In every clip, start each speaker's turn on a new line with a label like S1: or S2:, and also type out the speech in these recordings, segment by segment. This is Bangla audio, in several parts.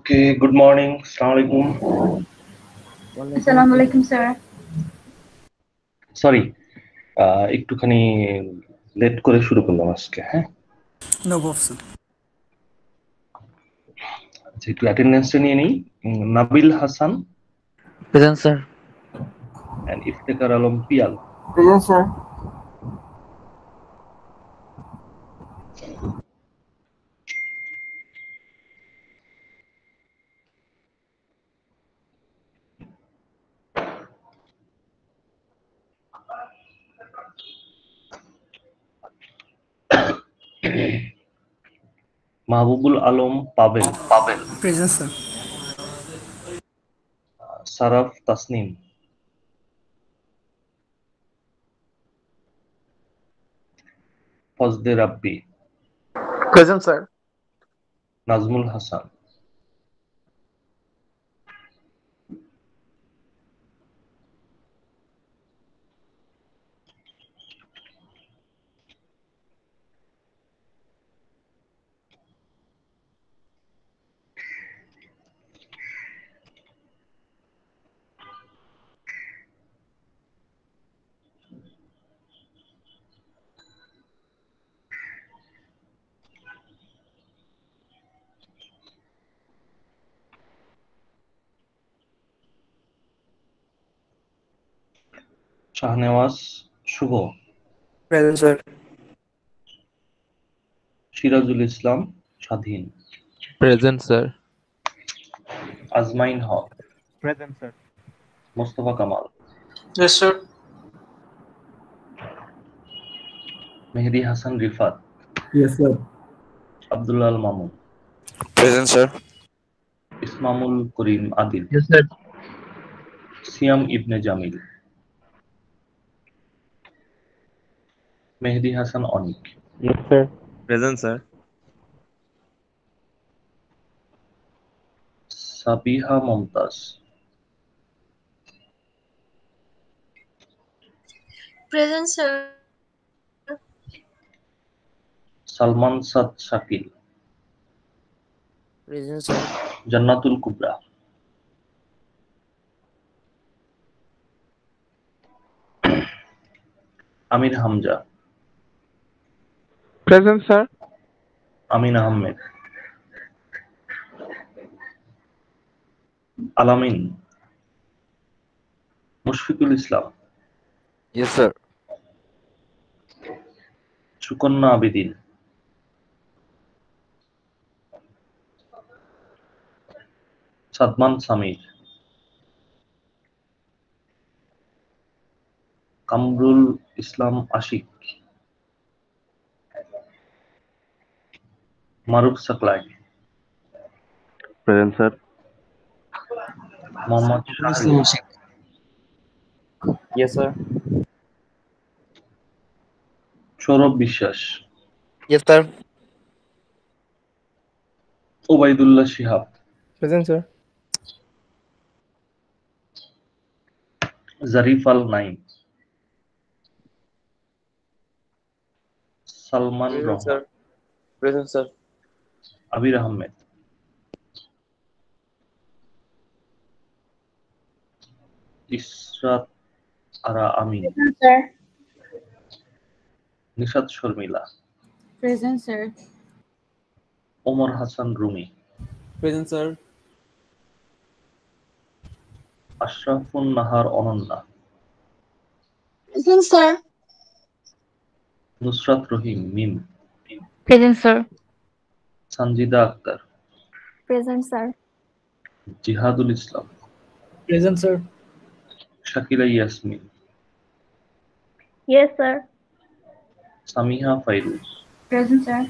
S1: Okay, good morning. Assalamualaikum.
S2: ওয়ালাইকুম
S3: Assalamu
S2: আসসালাম।
S3: alaikum, sir.
S1: সরি, একটুখানি লেট করে শুরু করলাম আজকে, হ্যাঁ?
S2: No problem.
S1: আচ্ছা, একটু অ্যাটেন্ডেন্সটা নিয়ে নিই। Nabil Hasan
S4: Present, sir.
S1: And Iftekhar Alam Pial.
S5: Present, sir.
S1: Mahbubul Alam Pabel,
S2: present sir.
S1: Saraf Tasnim, Fazle Rabbi,
S4: Present, sir.
S1: Nazmul Hasan, Shahnewaz Shuvo,
S4: Present, sir.
S1: Sirajul Islam Swadhin,
S6: Present, sir.
S1: Azmain Haque,
S6: Present, sir.
S1: Mostafa Kamal,
S5: Yes, sir.
S1: Mehedi Hasan Rifat,
S2: yes sir.
S1: Abdullah Al Mamun,
S7: Present, sir.
S1: ইসমামুল Karim Adil,
S4: Yes, sir.
S1: Siam Ibne Jamil, Mehedi Hasan Anik,
S6: Yes, sir. Present, sir.
S1: Sabiha Momtaz,
S3: Present, sir.
S1: Salman Saad Shakil,
S4: Present, sir.
S1: Jannatul Kubra, Amir Hamza,
S6: Present, sir.
S1: Amin Ahmed, Alamin, Mushfiqul Islam,
S7: Yes, sir.
S1: Sukanya Abedin, Sadman Samir, Kamrul Islam Ashiq, Maruf সাকলাই,
S6: Present, sir.
S1: Mohammad Shahriar,
S4: Yes, sir.
S1: Sourav Biswas,
S4: Yes, sir.
S1: Obaidullah Shihab,
S4: Present, sir.
S1: Jarif Al Nayem, Salman Rahman,
S4: Present, sir.
S1: Abir Ahmed, Israt Ara Amin,
S3: Present, sir.
S1: Nishat Sharmila,
S3: Present, sir.
S1: Omar Hasan Rumi,
S4: Present, sir.
S1: Ashrafun Nahar Ananya,
S3: Present, sir.
S1: Nusrat Rahim Mim,
S3: Present, sir.
S1: Sanjida Akter,
S3: Present, sir.
S1: Jihadul Islam,
S2: present sir.
S1: Shakila Yasmin,
S3: Yes, sir.
S1: Samiha Fairuz,
S3: Present, sir.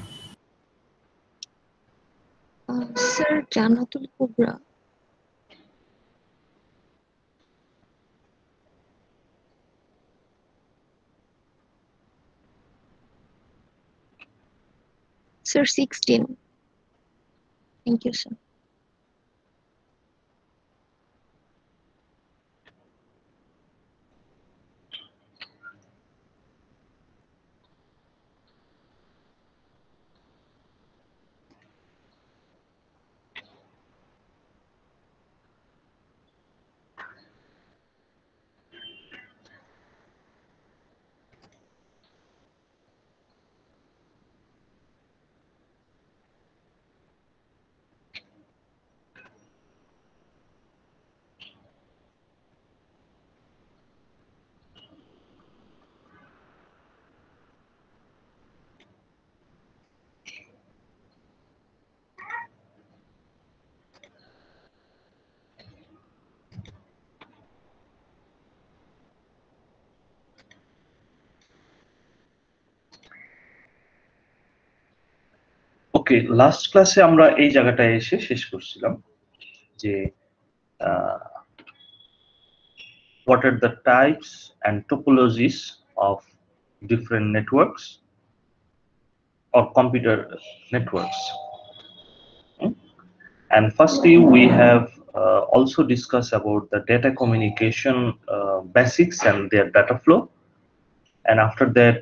S8: Sir, Janatul Kubra. Sir, 16. Thank you, sir.
S1: Okay, last ক্লাসে আমরা এই জায়গাটায় এসে শেষ করছিলাম যে what are the types and topologies of different networks or computer networks. And firstly, we have also discussed about the data communication basics and their data flow. And after that,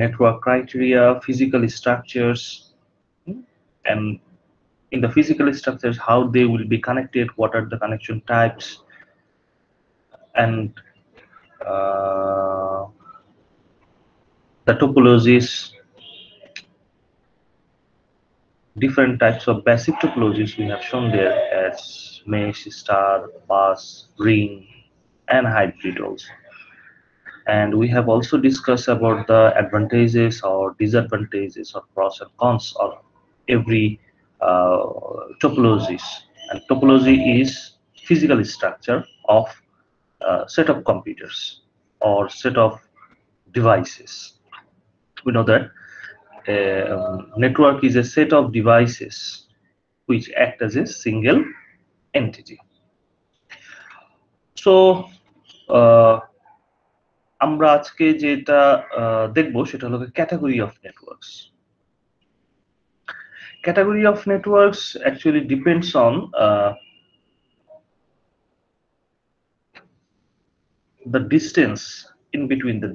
S1: network criteria, physical structures, and in the physical structures, how they will be connected, what are the connection types, and the topologies, different types of basic topologies we have shown there as mesh, star, bus, ring, and hybrid also. And we have also discussed about the advantages or disadvantages or pros and cons of every topologies. And topology is physical structure of set of computers or set of devices. We know that network is a set of devices which act as a single entity. So আমরা আজকে যেটা দেখব সেটা হলো category of networks. Category of networks actually depends on the distance in between the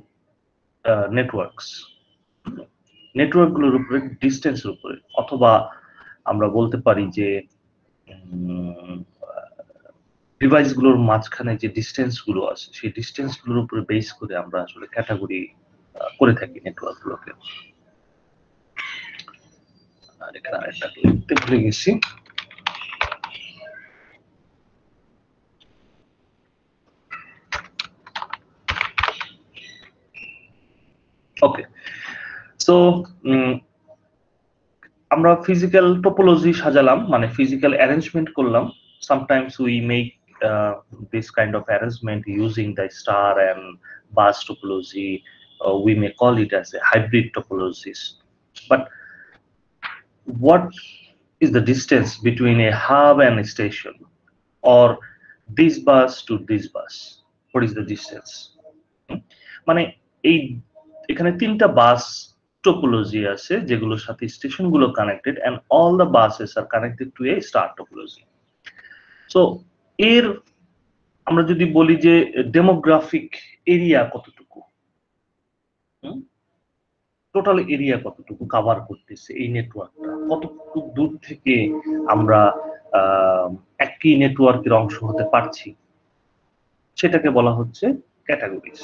S1: networks. Network গুলোর উপরে ডিসটেন্সের উপরে, অথবা আমরা বলতে পারি যে ডিভাইস গুলোর মাঝখানে যে ডিসটেন্স গুলো আছে সেই ডিসটেন্স গুলোর উপরে বেস করে আমরা আসলে ক্যাটাগরি করে থাকি নেটওয়ার্ক গুলোকে। আর এখানে আরেকটা লিখতে ভুলে গেছি। ওকে, সো আমরা ফিজিক্যাল টোপোলজি সাজালাম, মানে ফিজিক্যাল অ্যারেঞ্জমেন্ট করলাম। Sometimes we make this kind of arrangement using the star and bus topology. We may call it as a hybrid topologies. But what is the distance between a hub and a station, or this bus to this bus? What is the distance? মানে এই এখানে তিনটা বাস টোপোলজি আছে যেগুলোর সাথে স্টেশন গুলো connected, and all the buses are connected to a star topology. So এর আমরা যদি বলি যে ডেমোগ্রাফিক এরিয়া কতটুকু, টোটাল এরিয়া কতটুকু কভার করতেছে এই নেটওয়ার্কটা, কতটুকু দূর থেকে আমরা একই নেটওয়ার্কের অংশ হতে পারছি, সেটাকে বলা হচ্ছে ক্যাটাগরিজ।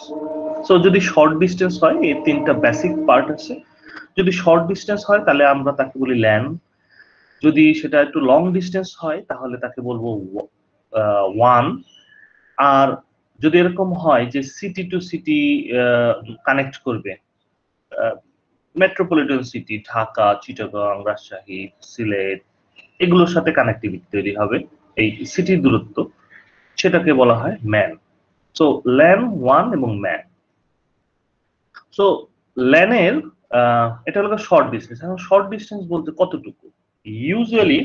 S1: সো যদি শর্ট ডিস্টেন্স হয়, এই তিনটা বেসিক পার্ট আছে। যদি শর্ট ডিস্টেন্স হয় তাহলে আমরা তাকে বলি ল্যান, যদি সেটা একটু লং ডিস্টেন্স হয় তাহলে তাকে বলবো ওয়ান। আর যদি এরকম হয় যে সিটি টু সিটি কানেক্ট করবে, মেট্রোপলিটন সিটি ঢাকা, চিটাগং, রাজশাহী, সিলেট, এগুলোর সাথে কানেক্টিভিটি তৈরি হবে এই সিটির দূরত্ব, সেটাকে বলা হয় ম্যান। সো ল্যান, ওয়ান এবং ম্যান। সো ল্যানের এটা হলো শর্ট ডিস্টেন্স। এখন শর্ট ডিস্টেন্স বলতে কতটুকু? ইউজুয়ালি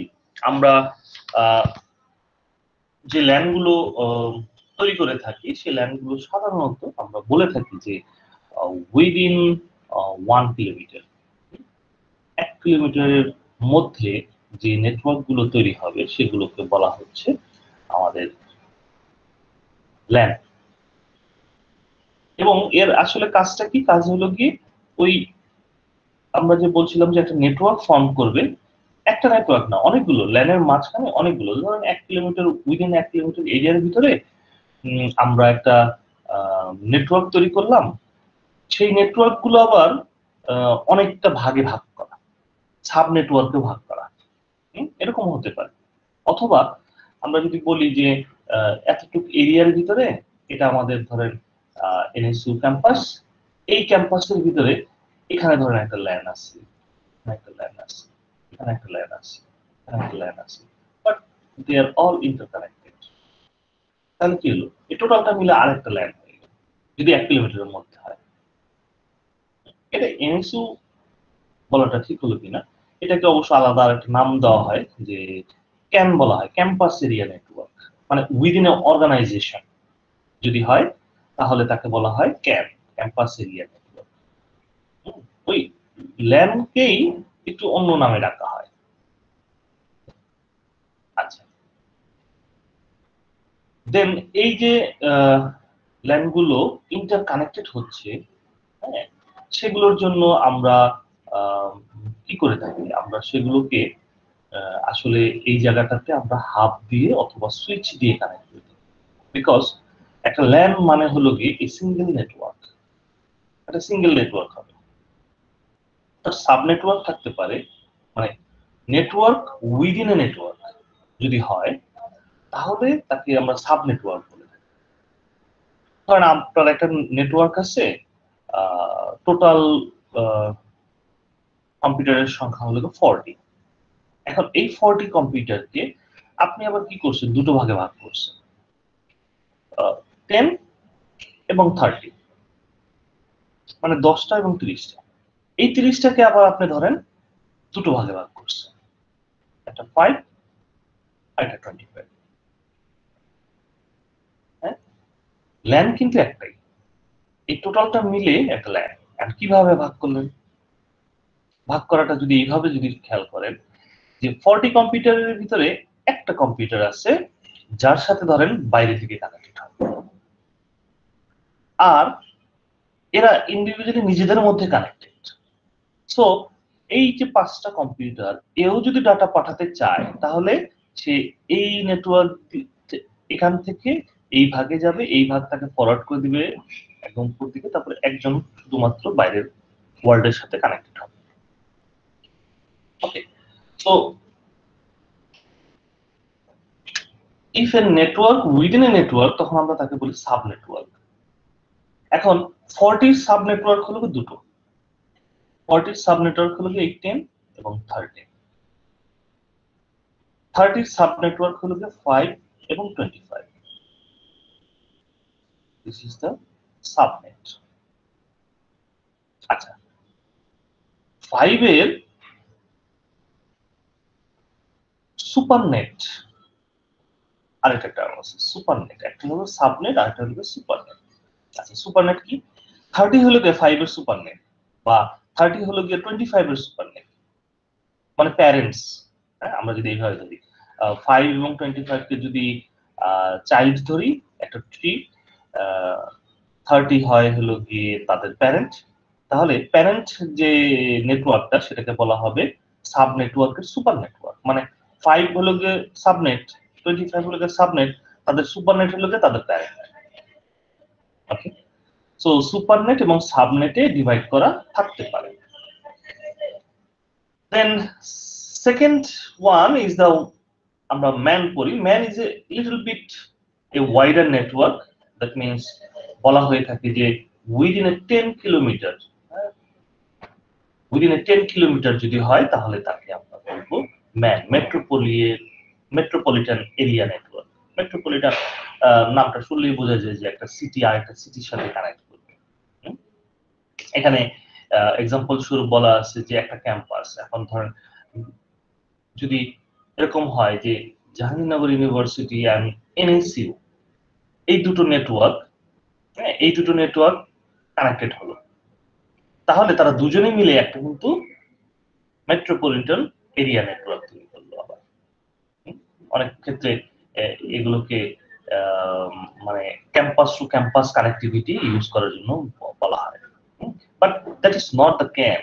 S1: আমরা যে ল্যান গুলো তৈরি করে থাকি সেই ল্যান গুলো সাধারণত আমরা বলে থাকি যে উইদিন 1 কিলোমিটার, 1 কিলোমিটারের মধ্যে যে নেটওয়ার্ক গুলো তৈরি হবে সেগুলোকে বলা হচ্ছে আমাদের ল্যান। এবং এর আসলে কাজটা কি? কাজ হলো কি, ওই আমরা যে বলছিলাম যে একটা নেটওয়ার্ক ফর্ম করবে, একটা নেটওয়ার্ক না, অনেকগুলো ল্যানের মাঝখানে অনেকগুলো, ধরেন 1 কিলোমিটার উইদিন 1 কিলোমিটার এরিয়ার ভিতরে আমরা একটা নেটওয়ার্ক তৈরি করলাম। সেই নেটওয়ার্ক গুলো আবার অনেকটা ভাগে ভাগ করা, সাব নেটওয়ার্কে ভাগ করা, এরকম হতে পারে। অথবা আমরা যদি বলি যে এতটুকু এরিয়ার ভিতরে এটা আমাদের ধরেন এনএসইউ ক্যাম্পাস, এই ক্যাম্পাসের ভিতরে এখানে ধরেন একটা ল্যান আছে, একটা ল্যান আছে, এখানে একটা ল্যান আছে, এখানে একটা ল্যান আছে, but they are all interconnected. তাহলে কি হলো? এই টোটালটা মিলে আরেকটা ল্যান হয়ে গেল, যদি 1 কিলোমিটারের মধ্যে হয়। এটা এনএসইউ বলাটা ঠিক হলো কিনা, এটাকে অবশ্য আলাদা একটা নাম দেওয়া হয়, যে ক্যান বলা হয়, ক্যাম্পাস এরিয়া নেটওয়ার্ক। মানে উইদিন এ অর্গানাইজেশন যদি হয় তাহলে তাকে বলা হয় ক্যান, ক্যাম্পাস এরিয়া নেটওয়ার্ক। ওই ল্যানকেই একটু অন্য নামে ডাকা হয়। আচ্ছা, দেন এই যে ল্যানগুলো ইন্টার কানেক্টেড হচ্ছে, হ্যাঁ, সেগুলোর জন্য আমরা কি করে থাকি, আমরা সেগুলোকে আসলে এই জায়গাটাতে আমরা হাব দিয়ে অথবা সুইচ দিয়ে কানেক্ট করি। বিকজ একটা ল্যান মানে হলো গিয়ে এই সিঙ্গেল নেটওয়ার্ক, একটা সিঙ্গেল নেটওয়ার্ক হবে। তার সাব নেটওয়ার্ক থাকতে পারে, মানে নেটওয়ার্ক উইদিন এ নেটওয়ার্ক যদি হয় তাহলে তাকে আমরা সাব নেটওয়ার্ক বলে থাকি। ধরেন আপনার একটা নেটওয়ার্ক আছে, টোটাল কম্পিউটারের সংখ্যা হলো 40। এখন এই 40 কম্পিউটারকে আপনি আবার কি করছেন, দুটো ভাগে ভাগ করছেন, 10 এবং 30, মানে 10টা এবং 30টা। এই 30টাকে আবার আপনি ধরেন দুটো ভাগে ভাগ করছেন, একটা 5 আর একটা 25। হ্যাঁ, ল্যান কিন্তু একটাই, এই টোটালটা মিলে একটা ল্যান। আর কিভাবে ভাগ করলেন, ভাগ করাটা যদি এইভাবে যদি খেয়াল করেন, যে 40 কম্পিউটারের ভিতরে একটা কম্পিউটার আছে যার সাথে ধরেন বাইরে থেকে কানেক্টেড হয়, আর এরা ইন্ডিভিজুয়ালি নিজেদের মধ্যে কানেক্টেড। সো এই যে 5টা কম্পিউটার, এও যদি ডাটা পাঠাতে চায় তাহলে সে এই নেটওয়ার্ক এখান থেকে এই ভাগে যাবে, এই ভাগটাকে ফরওয়ার্ড করে দিবে একদম উপর দিকে, তারপরে একজন শুধুমাত্র বাইরের ওয়ার্ল্ডের সাথে কানেক্টেড হবে। Okay, so if a network within a network, তখন আমরা তাকে বলি সাব নেটওয়ার্ক। এখন 40 সাব নেটওয়ার্ক হলো দুটো, 40 সাব নেটওয়ার্ক হলো 10 এবং 30। 30 সাব নেটওয়ার্ক হলো 5 এবং 25। This is the subnet. আচ্ছা, 5 এর সুপারনেট আরেকটা টার্ম আছে, সুপারনেট। একটা হলো সাবনেট, আরেকটা হলো সুপারনেট। আচ্ছা, সুপারনেট কি? 30 হলো 5 এর সুপারনেট, বা 30 হলো 25 এর সুপারনেট, মানে প্যারেন্টস। আমরা যদি এইভাবে ধরি, 5 এবং 25 কে যদি চাইল্ড ধরি একটা ট্রি, 30 হয় হলো গিয়ে তাদের প্যারেন্ট, তাহলে প্যারেন্ট যে নেটওয়ার্কটা সেটাকে বলা হবে সাব নেটওয়ার্কের সুপার নেটওয়ার্ক। মানে 5 হলো গিয়ে সাবনেট, 25 হলো গিয়ে সাবনেট, তাদের সুপারনেট হলো গিয়ে তাদের প্যারেন্ট। ওকে, সো সুপারনেট এবং সাবনেটে ডিভাইড করা থাকতে পারে। Then second one is the আমরা ম্যান পড়ি। MAN is a little bit a wider network, that means বলা হয়ে থাকে যে within a 10 kilometre, within a 10 kilometre যদি হয় তাহলে তাকে আমরা বলবো MAN, metropolitan area network. Metropolitan নামটা শুনলেই বোঝা যায় যে একটা সিটি আর একটা সিটির সাথে কানেক্ট করবে। এখানে এক্সাম্পল স্বরূপ বলা আছে যে একটা ক্যাম্পাস, এখন ধরেন যদি এরকম হয় যে জাহাঙ্গীরনগর ইউনিভার্সিটি এন্ড এনএসইউ, এই দুটো নেটওয়ার্ক, হ্যাঁ, এই দুটো নেটওয়ার্ক কানেক্টেড হলো, তাহলে তারা দুজনে মিলে একটা কিন্তু মেট্রোপলিটন এরিয়া নেটওয়ার্ক তৈরি করলো। আবার অনেক ক্ষেত্রে এগুলোকে মানে campus two campus connectivity use করার জন্য বলা হয়। But that is not the can.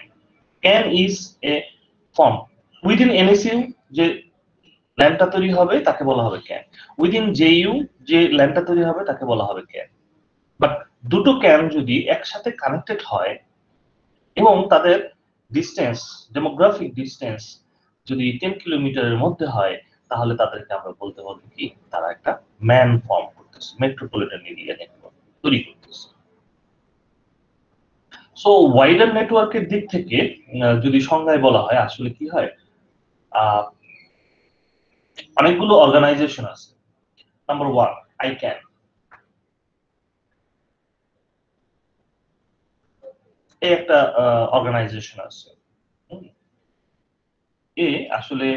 S1: Can is a form within NSU, যে ল্যানটা তৈরি হবে তাকে বলা হবে ক্যান। উইদিন জেইউ যে ল্যানটা তৈরি হবে তাকে বলা হবে ক্যান। বাট দুটো ক্যান যদি একসাথে কানেক্টেড হয় এবং তাদের ডিস্টেন্স, ডেমোগ্রাফিক ডিস্টেন্স যদি 10 কিলোমিটারের মধ্যে হয়, তাহলে তাদেরকে আমরা বলতে পারবো কি তারা একটা ম্যান ফর্ম করতেছে, মেট্রোপলিটন এরিয়া নেটওয়ার্ক তৈরি করতেছে। সো ওয়াইডার নেটওয়ার্কের দিক থেকে যদি সংজ্ঞায় বলা হয়, আসলে কি হয়, অনেকগুলো অর্গানাইজেশন আছে। Number 1, ICANN. এই একটা অর্গানাইজেশন আছে, এ আসলে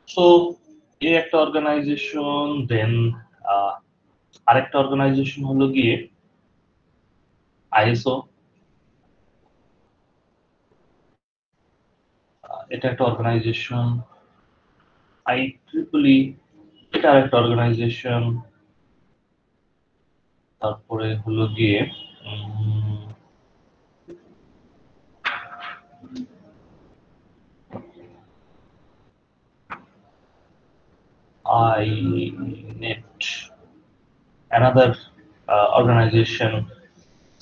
S1: সো এ একটা অর্গানাইজেশন, দেন আরেকটা অর্গানাইজেশন হলো গিয়ে আইএসও, এটা একটা অর্গানাইজেশন, IEEE এটা আরেকটা অর্গানাইজেশন, তারপরে হলো গিয়ে INET another organization.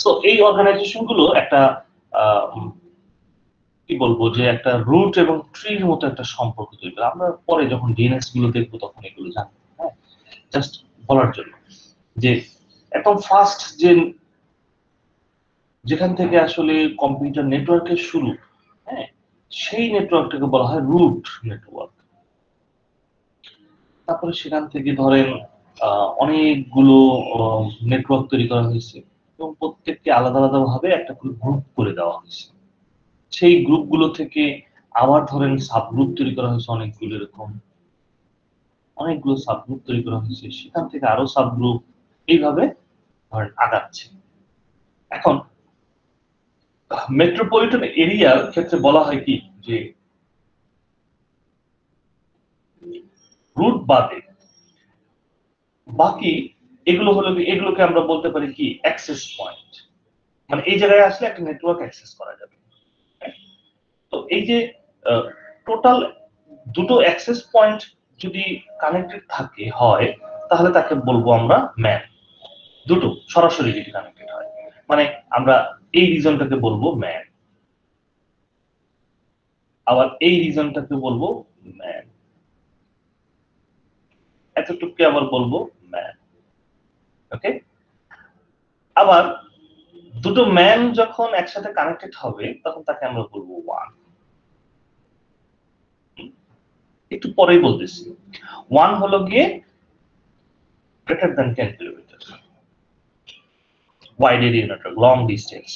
S1: সো এই অর্গানাইজেশন গুলো একটা কি বলবো যে একটা রুট এবং ট্রির মতো একটা সম্পর্ক তৈরি করে। আমরা পরে যখন ডিএনএস গুলো দেখবো তখন এগুলো জানবো। হ্যাঁ, জাস্ট বলার জন্য যে একদম ফার্স্ট যে যেখান থেকে আসলে কম্পিউটার নেটওয়ার্কের শুরু, হ্যাঁ, সেই নেটওয়ার্কটাকে বলা হয় রুট নেটওয়ার্ক। তারপরে সেখান থেকে ধরেন অনেকগুলো নেটওয়ার্ক তৈরি করা হয়েছে এবং প্রত্যেককে আলাদা আলাদা ভাবে একটা করে গ্রুপ করে দেওয়া হয়েছে। সেই গ্রুপগুলো থেকে আবার ধরেন সাবগ্রুপ তৈরি করা হয়েছে অনেকগুলো, এরকম অনেকগুলো সাবগ্রুপ তৈরি করা হয়েছে, সেখান থেকে আরো সাবগ্রুপ, এইভাবে ধরেন আগাচ্ছে। এখন মেট্রোপলিটন এরিয়ার ক্ষেত্রে বলা হয় কি যে রুট বাদে বাকি এগুলো হলো, এগুলোকে আমরা বলতে পারি কি অ্যাক্সেস পয়েন্ট, মানে এই জায়গায় আসলে একটা নেটওয়ার্ক অ্যাক্সেস করা যাবে। তো এই যে টোটাল দুটো অ্যাক্সেস পয়েন্ট যদি কানেক্টেড থাকে হয় তাহলে তাকে বলবো আমরা ম্যান। দুটো সরাসরি যদি কানেক্টেড হয় মানে আমরা এই রিজনটাকে বলবো ম্যান, আবার এই রিজনটাকে বলবো ম্যান, এতটুকুকে আবার বলবো ম্যান। ওকে, আবার দুটো ম্যান যখন একসাথে কানেক্টেড হবে তখন তাকে আমরা বলবো ওয়ান। একটু পরেই বলতেছি। ওয়ান হলো গিয়ে greater than 10 kilometre, wide area network, long distance,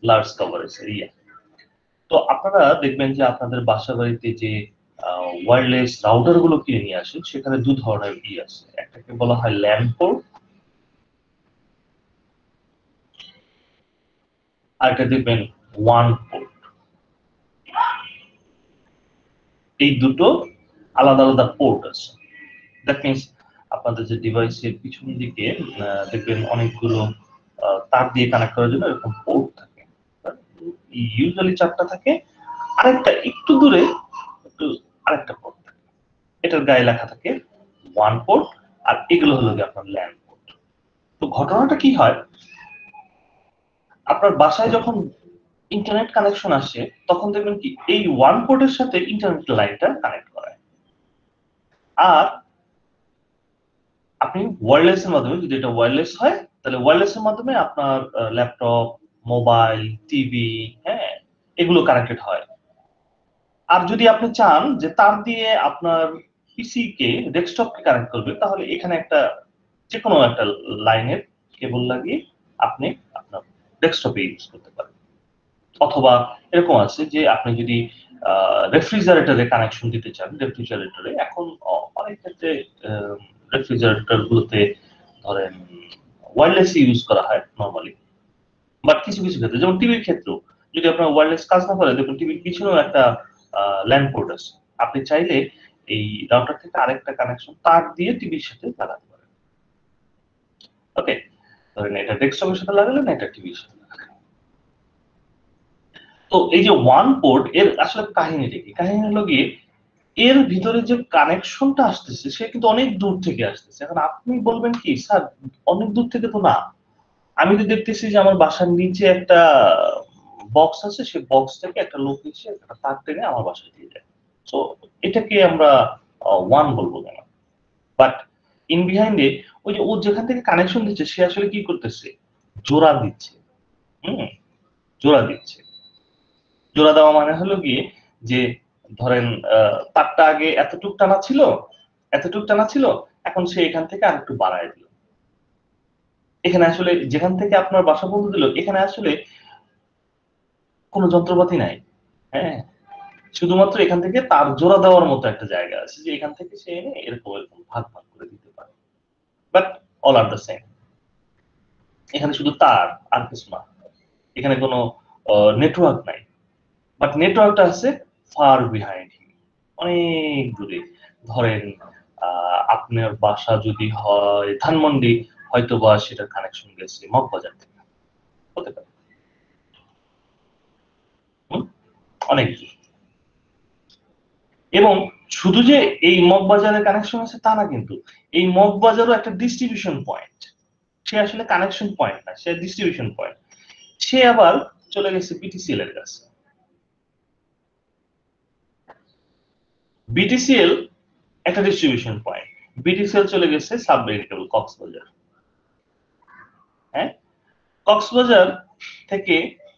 S1: large coverage area. তো আপনারা দেখবেন যে আপনাদের বাসা বাড়িতে যে ওয়্যারলেস রাউটার গুলো কিনে নিয়ে আসেন সেখানে দু ধরনের আছে, একটাকে বলা হয় ল্যান পোর্ট, আর একটা দেখবেন ওয়ান পোর্ট। এই দুটো আলাদা আলাদা পোর্ট আছে। দ্যাট মিনস আপনাদের যে ডিভাইসের পিছন দিকে দেখবেন অনেকগুলো তার দিয়ে কানেক্ট করার জন্য এরকম পোর্ট থাকে, ইউজুয়ালি 4টা থাকে, আরেকটা একটু দূরে একটু আরেকটা পোর্ট থাকে, এটার গায়ে লেখা থাকে ওয়ান পোর্ট, আর এগুলো হলো গিয়ে আপনার ল্যান পোর্ট। তো ঘটনাটা কি হয়, আপনার বাসায় যখন ইন্টারনেট কানেকশন আসে তখন দেখবেন কি এই ওয়ান পোর্টের সাথে ইন্টারনেট লাইনটা কানেক্ট করায়, আর আপনি ওয়্যারলেস এর মাধ্যমে, যদি এটা ওয়্যারলেস হয় তাহলে ওয়্যারলেস এর মাধ্যমে আপনার ল্যাপটপ, মোবাইল, টিভি, হ্যাঁ, এগুলো কানেক্টেড হয়। আর যদি আপনি চান যে তার দিয়ে আপনার পিসি কে, ডেস্কটপকে কানেক্ট করবে, তাহলে এখানে একটা যে কোনো একটা লাইনের কেবল লাগিয়ে আপনি আপনার ডেস্কটপে ইউজ করতে পারেন। অথবা এরকম আছে যে আপনি যদি রেফ্রিজারেটরে কানেকশন দিতে চান, রেফ্রিজারেটরে এখন অনেক ক্ষেত্রে রেফ্রিজারেটর গুলোতে ধরেন ওয়্যারলেস ইউজ করা হয় নরমালি, বাট কিছু কিছু ক্ষেত্রে যেমন টিভির ক্ষেত্রেও যদি আপনার ওয়্যারলেস কাজ না করে, দেখুন টিভির পিছনেও একটা ল্যান্ড পোর্ট আছে, আপনি চাইলে এই রাউটার থেকে আরেকটা কানেকশন তার দিয়ে টিভির সাথে লাগাতে পারেন। ওকে, ধরেন এটা ডেস্কটপের সাথে লাগালেন, এটা টিভির সাথে লাগালেন। তো এই যে ওয়ান পোর্ট এর আসলে কাহিনীটা কি? কাহিনী হলো গিয়ে এর ভিতরে যে কানেকশনটা আসতেছে সে কিন্তু অনেক দূর থেকে আসতেছে। এখন আপনি বলবেন কি স্যার অনেক দূর থেকে তো না, আমি তো দেখতেছি যে আমার বাসার নিচে একটা বক্স আছে, সেই বক্স থেকে একটা লোক এসে একটা তার টেনে আমার বাসায় দিয়ে যায়। সো এটাকে আমরা ওয়ান বলবো কেন? বাট ইন বিহাইন্ডে ওই যে ও যেখান থেকে কানেকশন দিচ্ছে সে আসলে কি করতেছে, জোড়া দিচ্ছে। জোড়া দিচ্ছে। জোড়া দেওয়া মানে হলো গিয়ে যে ধরেন তারটা আগে এতটুক টানা ছিল, এখন সে এখান থেকে আরেকটু বাড়ায় দিল। এখানে আসলে যেখান থেকে আপনার বাসা পর্যন্ত দিল, এখানে আসলে কোনো যন্ত্রপাতি নাই। হ্যাঁ, শুধুমাত্র এখান থেকে তার জোড়া দেওয়ার মতো একটা জায়গা আছে, যে এখান থেকে সে এনে এরকম ভাগ ভাগ করে দিতে পারে। But all are the same. এখানে শুধু তার, আর কিছু না। এখানে কোনো নেটওয়ার্ক নাই। বাট নেটওয়ার্কটা আছে ফার বিহাইন্ড হিম, অনেক দূরে। ধরেন আপনার বাসা যদি হয় ধানমন্ডি, হয়তো বা সেটার কানেকশন গেছে মগবাজার থেকে, হতে পারে। অনেক দূর। এবং শুধু যে এই মগবাজারের কানেকশন আছে তা না, কিন্তু এই মগবাজারও একটা ডিস্ট্রিবিউশন পয়েন্ট। সে আসলে কানেকশন পয়েন্ট না, সে ডিস্ট্রিবিউশন পয়েন্ট। সে আবার চলে গেছে বিটিসিএল এর কাছে। বিটিসিএল একটা ডিস্ট্রিবিউশন পয়েন্ট। বিটিসিএল চলে গেছে সাবমেরিনেবল কক্সবাজার। হ্যাঁ, কক্সবাজার থেকে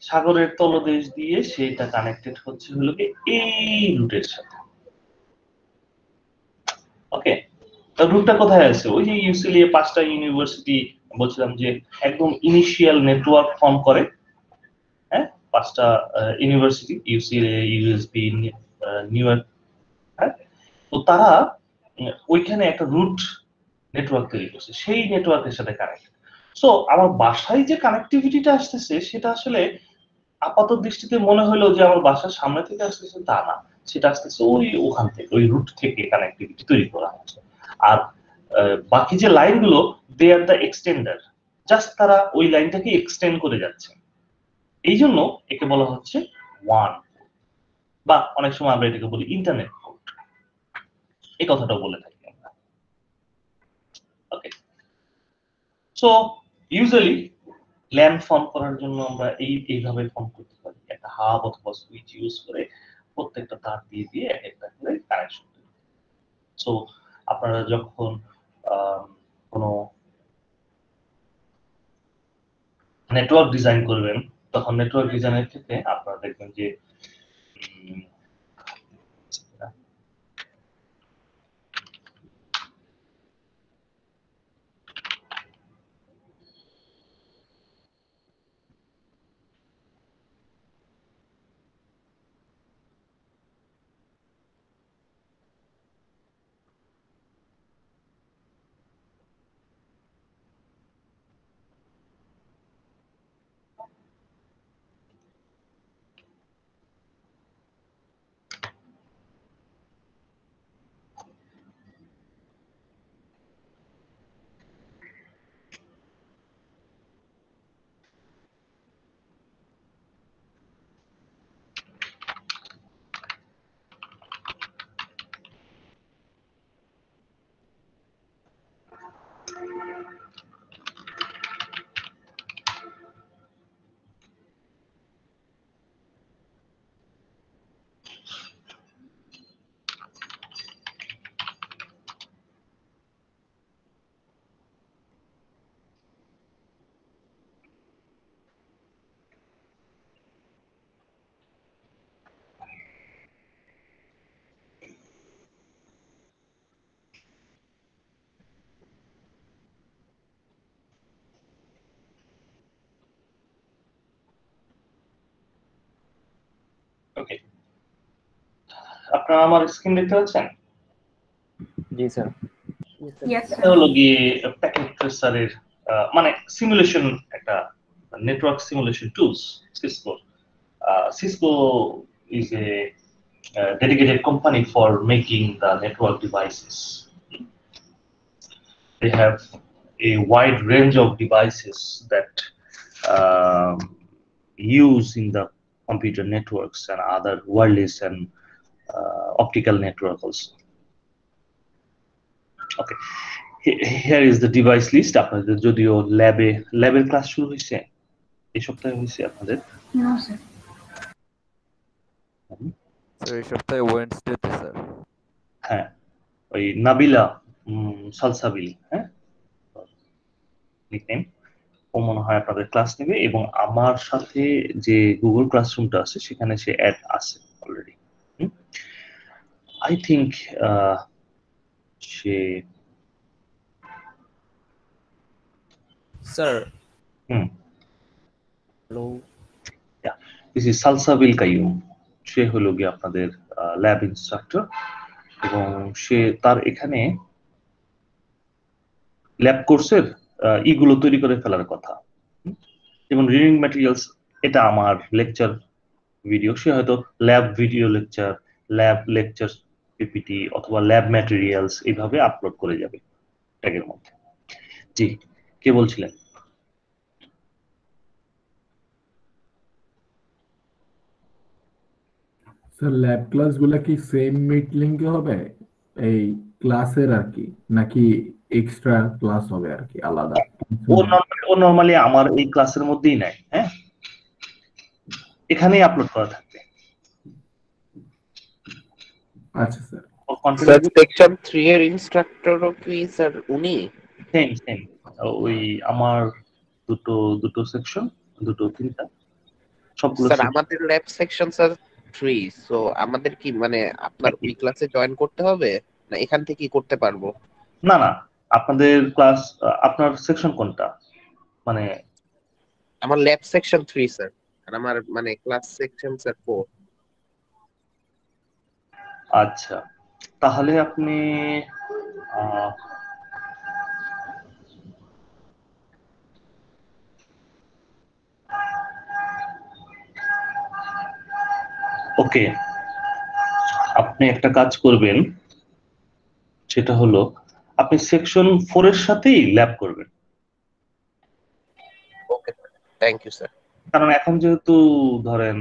S1: সাগরের তলদেশ দিয়ে সেটা কানেক্টেড হচ্ছে হলো এই রুটের সাথে। ওকে, রুটটা কোথায় আছে? ওই যে ইউসিএলএ 5টা ইউনিভার্সিটি বলছিলাম যে একদম ইনিশিয়াল নেটওয়ার্ক ফর্ম করে। হ্যাঁ, 5টা university, UCLA, USB, new York. হ্যাঁ, তো তারা ওইখানে একটা রুট নেটওয়ার্ক তৈরি করছে, সেই নেটওয়ার্কের সাথে কানেক্ট। সো আমার বাসায় যে কানেক্টিভিটিটা আসতেছে সেটা আসলে আপাত দৃষ্টিতে মনে হলো যে আমার বাসার সামনে থেকে আসতেছে, তা না। সেটা আসতেছে ওখান থেকে, ওই রুট থেকে কানেক্টিভিটি তৈরি করা হচ্ছে। আর বাকি যে লাইনগুলো, দে আর দ্য এক্সটেন্ডার, জাস্ট তারা ওই লাইনটাকে এক্সটেন্ড করে যাচ্ছে। এই জন্য একে বলা হচ্ছে ওয়ান, বা অনেক সময় আমরা এটাকে বলি ইন্টারনেট পোর্ট। এই কথাটা বলে থাকি আমরা। ওকে, সো ইউজুয়ালি ল্যান ফর্ম করার জন্য আমরা এইভাবে ফর্ম করতে পারি, একটা হাব অথবা সুইচ ইউজ করে প্রত্যেকটা তার দিয়ে দিয়ে এক একটা করে কানেকশন করি। সো আপনারা যখন কোনো নেটওয়ার্ক ডিজাইন করবেন, তখন নেটওয়ার্ক ডিজাইনের ক্ষেত্রে আপনারা দেখবেন যে ওকে, আপনারা আমার স্ক্রিন দেখতে পাচ্ছেন?
S4: জি স্যার।
S3: Yes,
S1: এটা হলো গিয়ে প্যাকেট ট্রেসারের মানে সিমুলেশন, একটা নেটওয়ার্k simulation tools. Cisco is a dedicated company for making the network devices. They have a wide range of devices that use in the computer networks and other wireless and optical network also. Okay, here is the device list. আপনাদের যদিও ল্যাবের ক্লাস শুরু হয়েছে এই সপ্তাহে হয়েছে আপনাদের?
S3: No, sir.
S7: স্যার এই সপ্তাহে ওয়েডনেসডেতে স্যার।
S1: হ্যাঁ, ওই নাবিলা সালসাবিল, হ্যাঁ নিকনেম, ও মনে হয় আপনাদের ক্লাস নেবে, এবং আমার সাথে যে গুগল ক্লাসরুমটা আছে সেখানে সে অ্যাড আছে অলরেডি। আই থিংক সে
S4: sir
S1: hmm
S4: hello
S1: this is Salsabil Kaiyum. সে হলো গিয়ে আপনাদের ল্যাব ইনস্ট্রাক্টর, এবং সে তার এখানে ল্যাব কোর্সের ইগুলো তৈরি করে ফেলার কথা। যেমন রিডিং ম্যাটেরিয়ালস, এটা আমার লেকচার ভিডিও, সে হয়তো lab video lecture, lab lecture PPT অথবা ল্যাব ম্যাটেরিয়ালস এইভাবে আপলোড করে যাবে ট্যাগের মধ্যে। জি, কে বলছিলেন?
S9: স্যার ল্যাব ক্লাসগুলো কি সেম মিট লিংকে হবে এই ক্লাসের আর কি, নাকি এক্সট্রা ক্লাস হবে আর কি আলাদা?
S1: ও নরমালি আমার এই ক্লাসের মধ্যেই নাই, হ্যাঁ, এখানেই আপলোড করা থাকবে।
S9: আচ্ছা স্যার।
S6: স্যার সেকশন 3 এর ইনস্ট্রাক্টরও কি স্যার উনি?
S1: সেম ওই আমার দুটো সেকশন, তিনটা, সবগুলো
S6: স্যার আমাদের ল্যাব সেকশন স্যার 3, সো আমাদের কি মানে আপনার ওই ক্লাসে জয়েন করতে হবে না এখান থেকেই করতে পারবো?
S1: না, আপনাদের ক্লাস, আপনার সেকশন কোনটা? মানে
S6: আমার ল্যাব সেকশন 3 স্যার, আর আমার মানে ক্লাস সেকশন স্যার 4।
S1: আচ্ছা, তাহলে আপনি ওকে, আপনি একটা কাজ করবেন, সেটা হলো আপনি সেকশন 4 এর সাথেই ল্যাব করবেন।
S6: Okay thank you sir.
S1: কারণ এখন যেহেতু ধরেন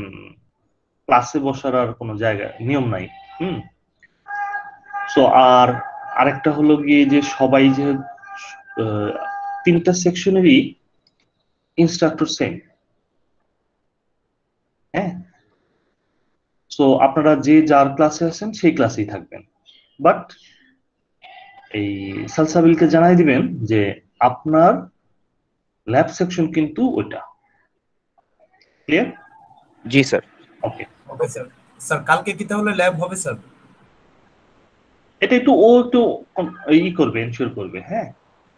S1: ক্লাসে বসার আর কোনো জায়গা নিয়ম নাই, সো আর আরেকটা হলো গিয়ে যে সবাই যে তিনটা সেকশনেরই ইনস্ট্রাক্টর সেম, হ্যাঁ, সো আপনারা যে যার ক্লাসে আছেন সেই ক্লাসেই থাকবেন, বাট এই সালসাবিলকে জানাই দিবেন যে আপনার ল্যাব সেকশন কিন্তু ওইটা। ক্লিয়ার?
S6: জি স্যার।
S1: Okay
S10: sir. স্যার কালকে কি তাহলে ল্যাব হবে স্যার?
S1: এটা একটু করবে, এনশিওর করবে, হ্যাঁ,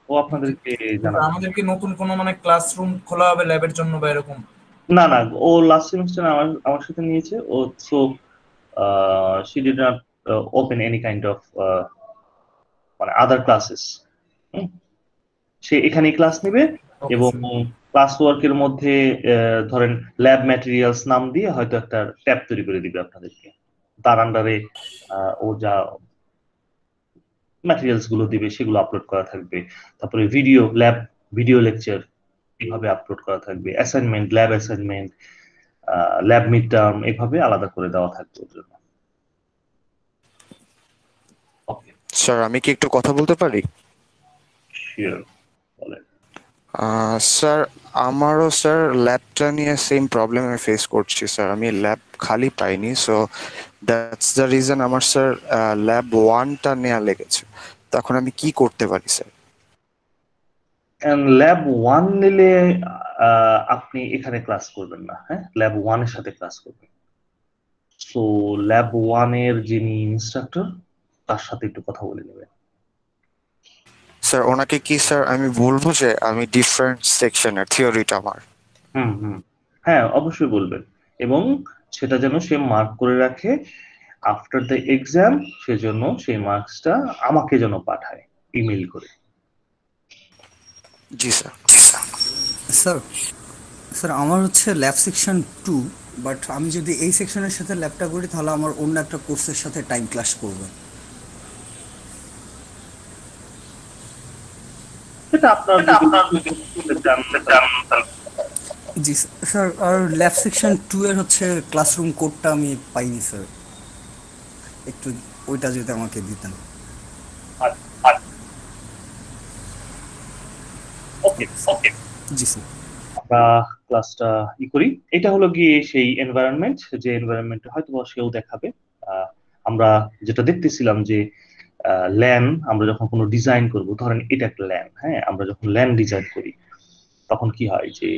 S1: ও আপনাদেরকে জানাবে।
S10: আমাদের কি নতুন কোনো মানে ক্লাসরুম খোলা হবে ল্যাবের জন্য বা এরকম?
S1: না, ও লাস্ট সেমিস্টার আমার সাথে নিয়েছে, ও so she did not open any kind of মানে আদার ক্লাসেস। সে এখানে ক্লাস নেবে এবং ক্লাস ওয়ার্কের মধ্যে ধরেন ল্যাব ম্যাটেরিয়ালস নাম দিয়ে হয়তো একটা ট্যাব তৈরি করে দিবে আপনাদেরকে, তার আন্ডারে ও যা ম্যাটেরিয়ালস গুলো দিবে সেগুলো আপলোড করা থাকবে, তারপরে ল্যাব ভিডিও লেকচার এইভাবে আপলোড করা থাকবে, assignment, lab assignment, lab mid term এইভাবে আলাদা করে দেওয়া থাকবে ওর জন্য।
S7: স্যার আমি কি একটু কথা বলতে পারি?
S1: শিওর, বলেন।
S7: স্যার আমারও স্যার ল্যাবটা নিয়ে সেম প্রবলেম আমি ফেস করছি স্যার, আমি ল্যাব খালি পাইনি, সো দ্যাটস দ্য রিজন আমার স্যার ল্যাব 1টা নেওয়া লেগেছে। তখন আমি কি করতে পারি স্যার?
S1: ল্যাব 1 নিলে আপনি এখানে ক্লাস করবেন না, হ্যাঁ, ল্যাব 1 এর সাথে ক্লাস করবেন। সো ল্যাব 1 এর যিনি ইনস্ট্রাক্টর তার সাথে একটু কথা বলে নেবেন।
S7: স্যার ওনাকে কি স্যার আমি বলবো যে আমি ডিফারেন্ট সেকশনের থিওরিটা আমার?
S1: হ্যাঁ, অবশ্যই বলবেন, এবং সেটা যেন সে মার্ক করে রাখে, আফটার দ্য এক্সাম সেজন্য সেই মার্কসটা আমাকে যেন পাঠায় ইমেল করে।
S7: জি স্যার।
S2: স্যার আমার হচ্ছে ল্যাব সেকশন 2, বাট আমি যদি এই সেকশনের সাথে ল্যাবটা করি তাহলে আমার অন্য একটা কোর্সের সাথে টাইম ক্লাস করবে।
S1: এটা আপনার
S2: জি স্যার। আর ল্যাব সেকশন 2 এর হচ্ছে ক্লাসরুম কোডটা আমি পাইনি স্যার, একটু ওইটা যদি আমাকে দিতেন।
S1: ওকে
S2: জি স্যার।
S1: আমরা ক্লাসটা করি। এটা হলো গিয়ে সেই এনভায়রনমেন্ট, যে এনভায়রনমেন্টে হয়তো সেও দেখাবে। আমরা যেটা দেখতেছিলাম যে ল্যান আমরা যখন কোনো ডিজাইন করব, ধরেন এটা একটা ল্যান, হ্যাঁ, আমরা যখন ল্যান ডিজাইন করি তখন কি হয় যে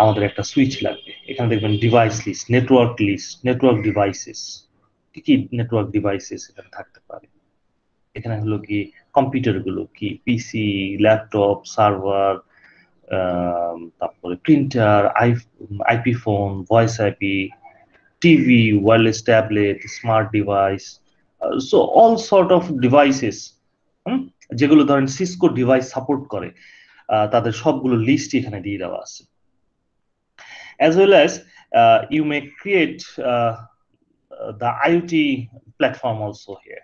S1: আমাদের একটা সুইচ লাগবে। এখানে দেখবেন ডিভাইস লিস্ট, নেটওয়ার্ক ডিভাইসেস, কি কি নেটওয়ার্ক ডিভাইসেস এখানে থাকতে পারে। এখানে হলো কি কম্পিউটার গুলো কি পিসি, ল্যাপটপ, সার্ভার, তারপরে printer, IP phone, voice IP, TV, wireless tablet, smart device, so all sort of devices, যেগুলো ধরেন সিসকো ডিভাইস সাপোর্ট করে, তাদের সবগুলো লিস্ট এখানে দিয়ে দেওয়া আছে। as well as you may create the IoT platform also here.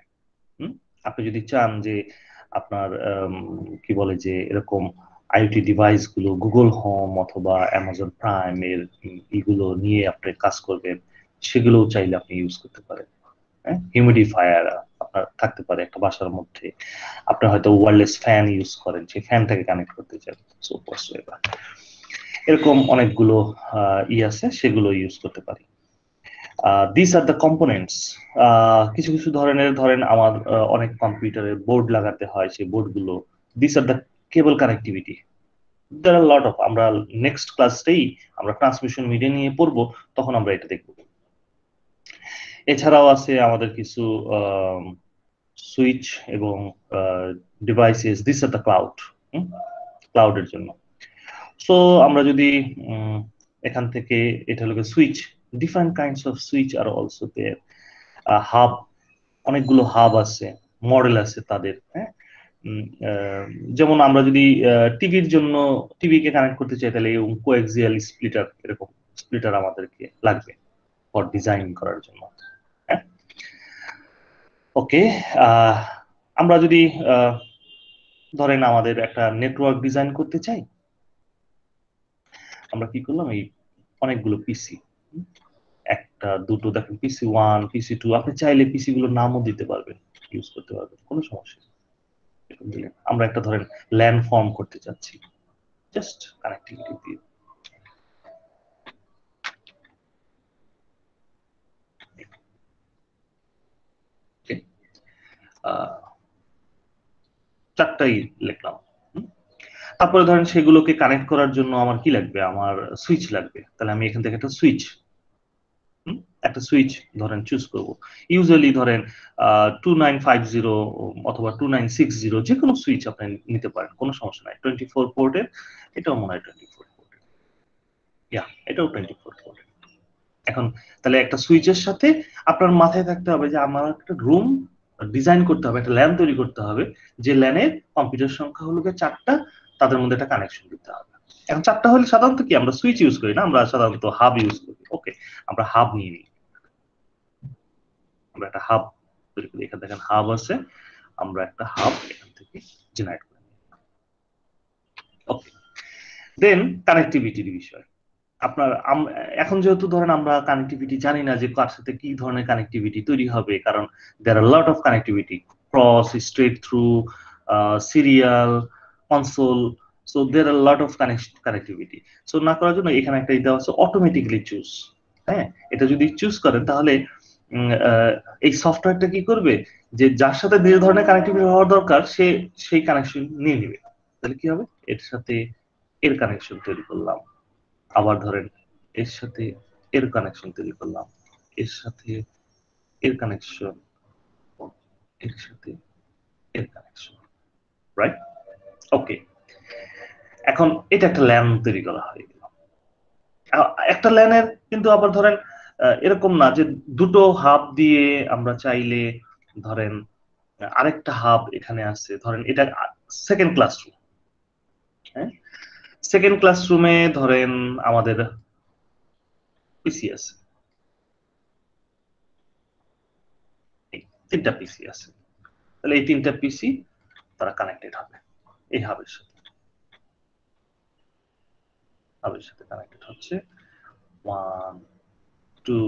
S1: আপনি যদি চান যে আপনার কি বলে যে এরকম আইওটি ডিভাইস গুলো গুগল হোম অথবা অ্যামাজন প্রাইম এর এগুলো নিয়ে আপনি কাজ করবেন, সেগুলোও চাইলে আপনি ইউজ করতে পারেন। হ্যাঁ, হিউমিডিফায়ার আপনার থাকতে পারে একটা বাসার মধ্যে, আপনি হয়তো ওয়্যারলেস ফ্যান ইউজ করেন, সেই ফ্যানটাকে কানেক্ট করতে চান, সো হোয়াটসোএভার, এরকম অনেকগুলো আছে, সেগুলো ইউজ করতে পারি। This are the components. কিছু কিছু ধরেন আমার অনেক কম্পিউটারের বোর্ড লাগাতে হয়, সেই বোর্ডগুলো, this are the cable connectivity. There are lot of, আমরা নেক্সট ক্লাসটাই আমরা ট্রান্সমিশন মিডিয়া নিয়ে পড়বো, তখন আমরা এটা দেখব। এছাড়াও আছে আমাদের কিছু সুইচ এবং ডিভাইসেস, দিস আর দ্য ক্লাউডের জন্য। সো আমরা যদি এখান থেকে, এটা হলো switch, different kinds of switch are also there. Hub, অনেকগুলো হাব আছে, মডেল আছে তাদের, হ্যাঁ। যেমন আমরা যদি টিভির জন্য টিভিকে কানেক্ট করতে চাই, তাহলে কোএক্সিয়াল স্প্লিটার, এরকম স্প্লিটার আমাদেরকে লাগবে ফর ডিজাইন করার জন্য। হ্যাঁ, ওকে। আমরা যদি ধরেন আমাদের একটা নেটওয়ার্ক ডিজাইন করতে চাই, আমরা কি করলাম, এই অনেকগুলো পিসি, একটা দুটো দেখেন পিসি 1, পিসি 2, আপনি চাইলে পিসি গুলোর নামও দিতে পারবেন, ইউজ করতে পারবেন, কোনো সমস্যা নেই। আমরা একটা ধরেন ল্যান ফর্ম করতে চাচ্ছি, জাস্ট কানেক্টিভিটি দিয়ে চারটাই লিখলাম। তারপরে ধরেন সেগুলোকে কানেক্ট করার জন্য আমার কি লাগবে, আমার সুইচ লাগবে। তাহলে আমি এখান থেকে একটা সুইচ ধরেন চুজ করব। ইউজুয়ালি ধরেন 2950 অথবা 2960, যে কোনো সুইচ আপনি নিতে পারেন, কোনো সমস্যা নাই। 24 পোর্টের, এটাও মনে হয় 24 পোর্টের, এটাও 24 পোর্টের। এখন তাহলে একটা সুইচের সাথে আপনার মাথায় থাকতে হবে যে আমার একটা রুম ডিজাইন করতে হবে, একটা ল্যান তৈরি করতে হবে, যে ল্যানের কম্পিউটার সংখ্যা হলো 4টা, তাদের মধ্যে একটা কানেকশন দিতে হবে। এখন 4টা হলে সাধারণত কি আমরা সুইচ ইউজ করি না, আমরা সাধারণত হাব ইউজ করি। ওকে, আমরা হাব নিয়ে নিই, আমরা একটা হাব তৈরি করি। এখানে দেখেন হাব আছে, আমরা একটা হাব এখান থেকে জেনারেট করি। ওকে, দেন কানেক্টিভিটির বিষয়। আপনার এখন যেহেতু ধরেন আমরা কানেক্টিভিটি জানি না যে কার সাথে কি ধরনের কানেক্টিভিটি তৈরি হবে, কারণ there are lot of connectivity, cross, straight through, serial, console, so there are lot of connectivity. So না করার জন্য এখানে একটা দেওয়া আছে অটোমেটিক্যালি চুজ। হ্যাঁ, এটা যদি চুজ করেন তাহলে এই সফটওয়্যারটা কি করবে, যে যার সাথে যে ধরনের কানেক্টিভিটি হওয়ার দরকার সে সেই কানেকশন নিয়ে নেবে। তাহলে কি হবে, এর সাথে এর কানেকশন তৈরি করলাম, আবার ধরেন এর সাথে এর কানেকশন তৈরি করলাম, এর সাথে এর কানেকশন, এর সাথে এর কানেকশন, রাইট? ওকে, এখন এটা একটা ল্যান তৈরি করা হয়ে গেল। একটা ল্যানের কিন্তু আবার ধরেন এরকম না যে দুটো হাব দিয়ে আমরা চাইলে ধরেন আরেকটা হাব এখানে আছে, ধরেন এটা সেকেন্ড ক্লাসরুম। হ্যাঁ, সেকেন্ড ক্লাসরুমে ধরেন আমাদের পিসি আছে, 3টা পিসি আছে। তাহলে এই 3টা পিসি তারা কানেক্টেড হবে এই হাবের সাথে, কানেক্টেড হচ্ছে 1 2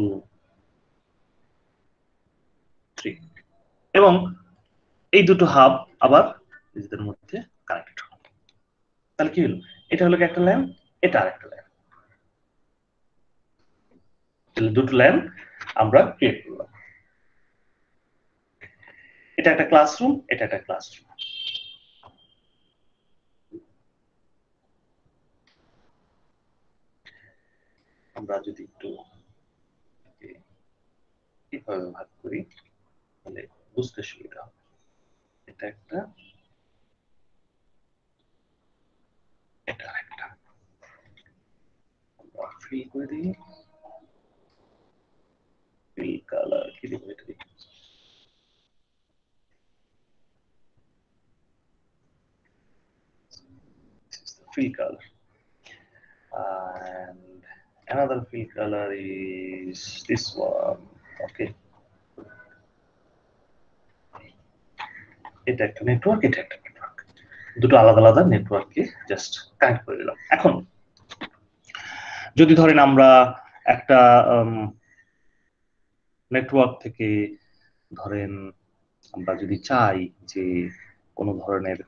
S1: 3, এবং এই দুটো হাব আবার নিজেদের মধ্যে কানেক্টেড হবে। তাহলে কি হলো, এটা হলো একটা ল্যান, এটা আরেকটা ল্যান, তাহলে দুটো ল্যান আমরা ক্রিয়েট করলাম। এটা একটা ক্লাসরুম, এটা একটা ক্লাসরুম। আমরা যদি একটু কিভাবে ভাগ করি তাহলে বুঝতে সুবিধা হবে। এটা একটা, এটা একটা, আমরা ফিল করে দিই, ফিল কালার কি দিব, এটা দিই fill color, and another fill color is this one. Okay, এটা একটা নেটওয়ার্ক, এটা একটা নেটওয়ার্ক, দুটো আলাদা আলাদা নেটওয়ার্ককে জাস্ট কানেক্ট করে দিলাম। এখন যদি ধরেন আমরা একটা নেটওয়ার্ক থেকে ধরেন আমরা যদি চাই যে কোনো ধরনের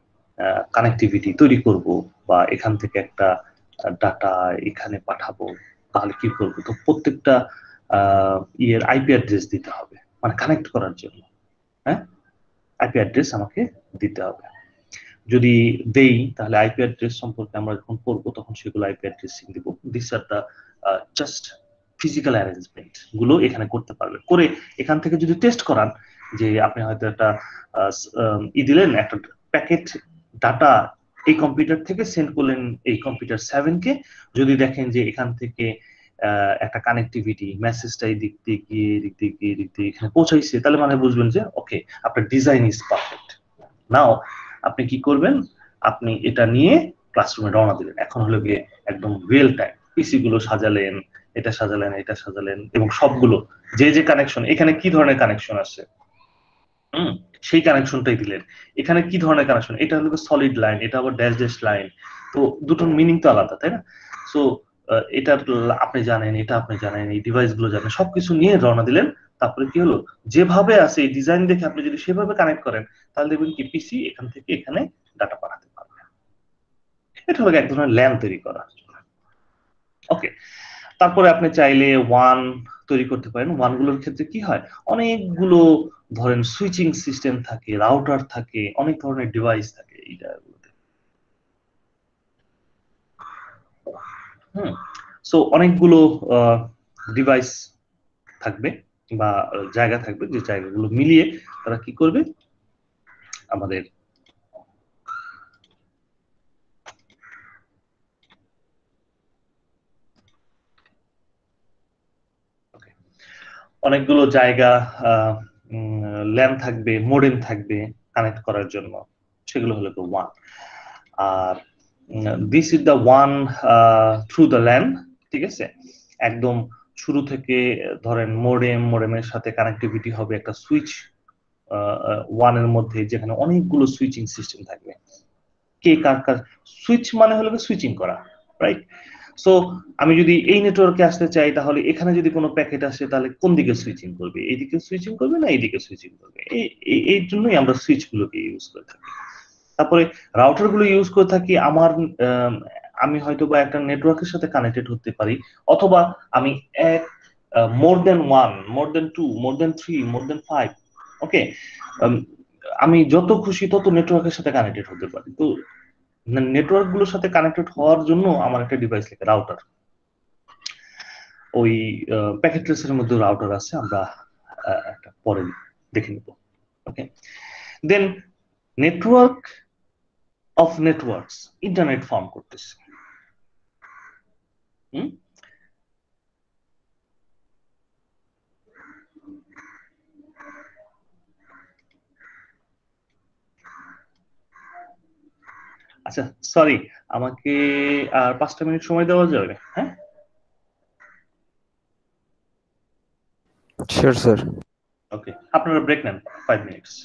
S1: কানেক্টিভিটি তৈরি করব বা এখান থেকে একটা ডাটা এখানে পাঠাবো, তাহলে কি করবো? তো প্রত্যেকটা ইয়ের আইপি অ্যাড্রেস দিতে হবে, মানে কানেক্ট করার জন্য। হ্যাঁ, আইপি অ্যাড্রেস আমাকে দিতে হবে। যদি দেই তাহলে আইপি অ্যাড্রেস সম্পর্কে আমরা যখন পড়বো তখন সেগুলো আইপি অ্যাড্রেসিং দিব। This are the just physical arrangement গুলো এখানে করতে পারবে। করে এখান থেকে যদি টেস্ট করান যে আপনি হয়তো একটা দিলেন, একটা প্যাকেট ডাটা এই কম্পিউটার থেকে সেন্ড করলেন এই কম্পিউটার 7 কে, যদি দেখেন যে এখান থেকে একটা কানেক্টিভিটি মেসেজটা এই দিক দিয়ে গিয়ে এদিক দিয়ে গিয়ে এদিক দিয়ে এখানে পৌঁছাইছে, তাহলে মানে বুঝবেন যে ওকে, আপনার ডিজাইন ইজ পারফেক্ট। নাও আপনি কি করবেন, আপনি এটা নিয়ে ক্লাসরুমে রওনা দিলেন। এখন হলো গিয়ে একদম রিয়েল টাইম পিসি গুলো সাজালেন, এটা সাজালেন, এটা সাজালেন, এবং সবগুলো যে যে কানেকশন, এখানে কি ধরনের কানেকশন আছে সেই কানেকশনটাই দিলেন। এখানে কি ধরনের কানেকশন, এটা হলো সলিড লাইন, এটা আবার ড্যাশ ড্যাশ লাইন, তো দুটোর মিনিং তো আলাদা, তাই না? সো এটা আপনি জানেন, এটা আপনি জানেন, এই ডিভাইস গুলো জানেন, সবকিছু নিয়ে রওনা দিলেন। তারপরে কি হলো, যেভাবে আছে এই ডিজাইন দেখে আপনি যদি সেভাবে কানেক্ট করেন তাহলে দেখবেন কি পিসি এখান থেকে এখানে ডাটা পাঠাতে পারবে। এটা হলো এক ধরনের ল্যান তৈরি করা। ওকে, তারপরে আপনি চাইলে ওয়ান তৈরি করতে পারেন। ওয়ান গুলোর ক্ষেত্রে কি হয়, অনেকগুলো ধরেন সুইচিং সিস্টেম থাকে, রাউটার থাকে, অনেক ধরনের ডিভাইস থাকে এই জায়গাগুলোতে। সো অনেকগুলো ডিভাইস থাকবে বা জায়গা থাকবে, যে জায়গাগুলো মিলিয়ে তারা কি করবে, আমাদের অনেকগুলো জায়গা ল্যান থাকবে, মোডেম থাকবে কানেক্ট করার জন্য, সেগুলো হলো ওয়ান। আর this is the one through the LAN, ঠিক আছে? একদম শুরু থেকে ধরেন মোডেমের সাথে কানেক্টিভিটি হবে একটা সুইচ ওয়ানের মধ্যে, যেখানে অনেকগুলো সুইচিং সিস্টেম থাকবে। কে কার কার সুইচ মানে হলো সুইচিং করা, রাইট? সো আমি যদি এই নেটওয়ার্কে আসতে চাই তাহলে এখানে যদি কোনো প্যাকেট আসে তাহলে কোন দিকে সুইচিং করবে, এইদিকে সুইচিং করবে না এইদিকে সুইচিং করবে, এই জন্যই আমরা সুইচ গুলোকে ইউজ করে থাকি। তারপরে রাউটার গুলো ইউজ করে থাকি আমার আমি হয়তো বা একটা নেটওয়ার্কের সাথে কানেক্টেড হতে পারি, অথবা আমি এক মোর দেন ওয়ান, মোর দেন টু, মোর দেন থ্রি, মোর দেন ফাইভ, ওকে, আমি যত খুশি তত নেটওয়ার্কের সাথে কানেক্টেড হতে পারি। তো নেটওয়ার্ক গুলোর সাথে কানেক্টেড হওয়ার জন্য আমার একটা ডিভাইস লাগে রাউটার। ওই প্যাকেট ট্রেসের মধ্যে রাউটার আছে, আমরা একটা পরে দেখে নিব। Okay, then network of networks, internet form করতেছে। আচ্ছা, সরি, আমাকে আর 5টা মিনিট সময় দেওয়া যাবে? হ্যাঁ,
S7: শিওর স্যার।
S1: ওকে, আপনারা ব্রেক নেন 5 মিনিটস।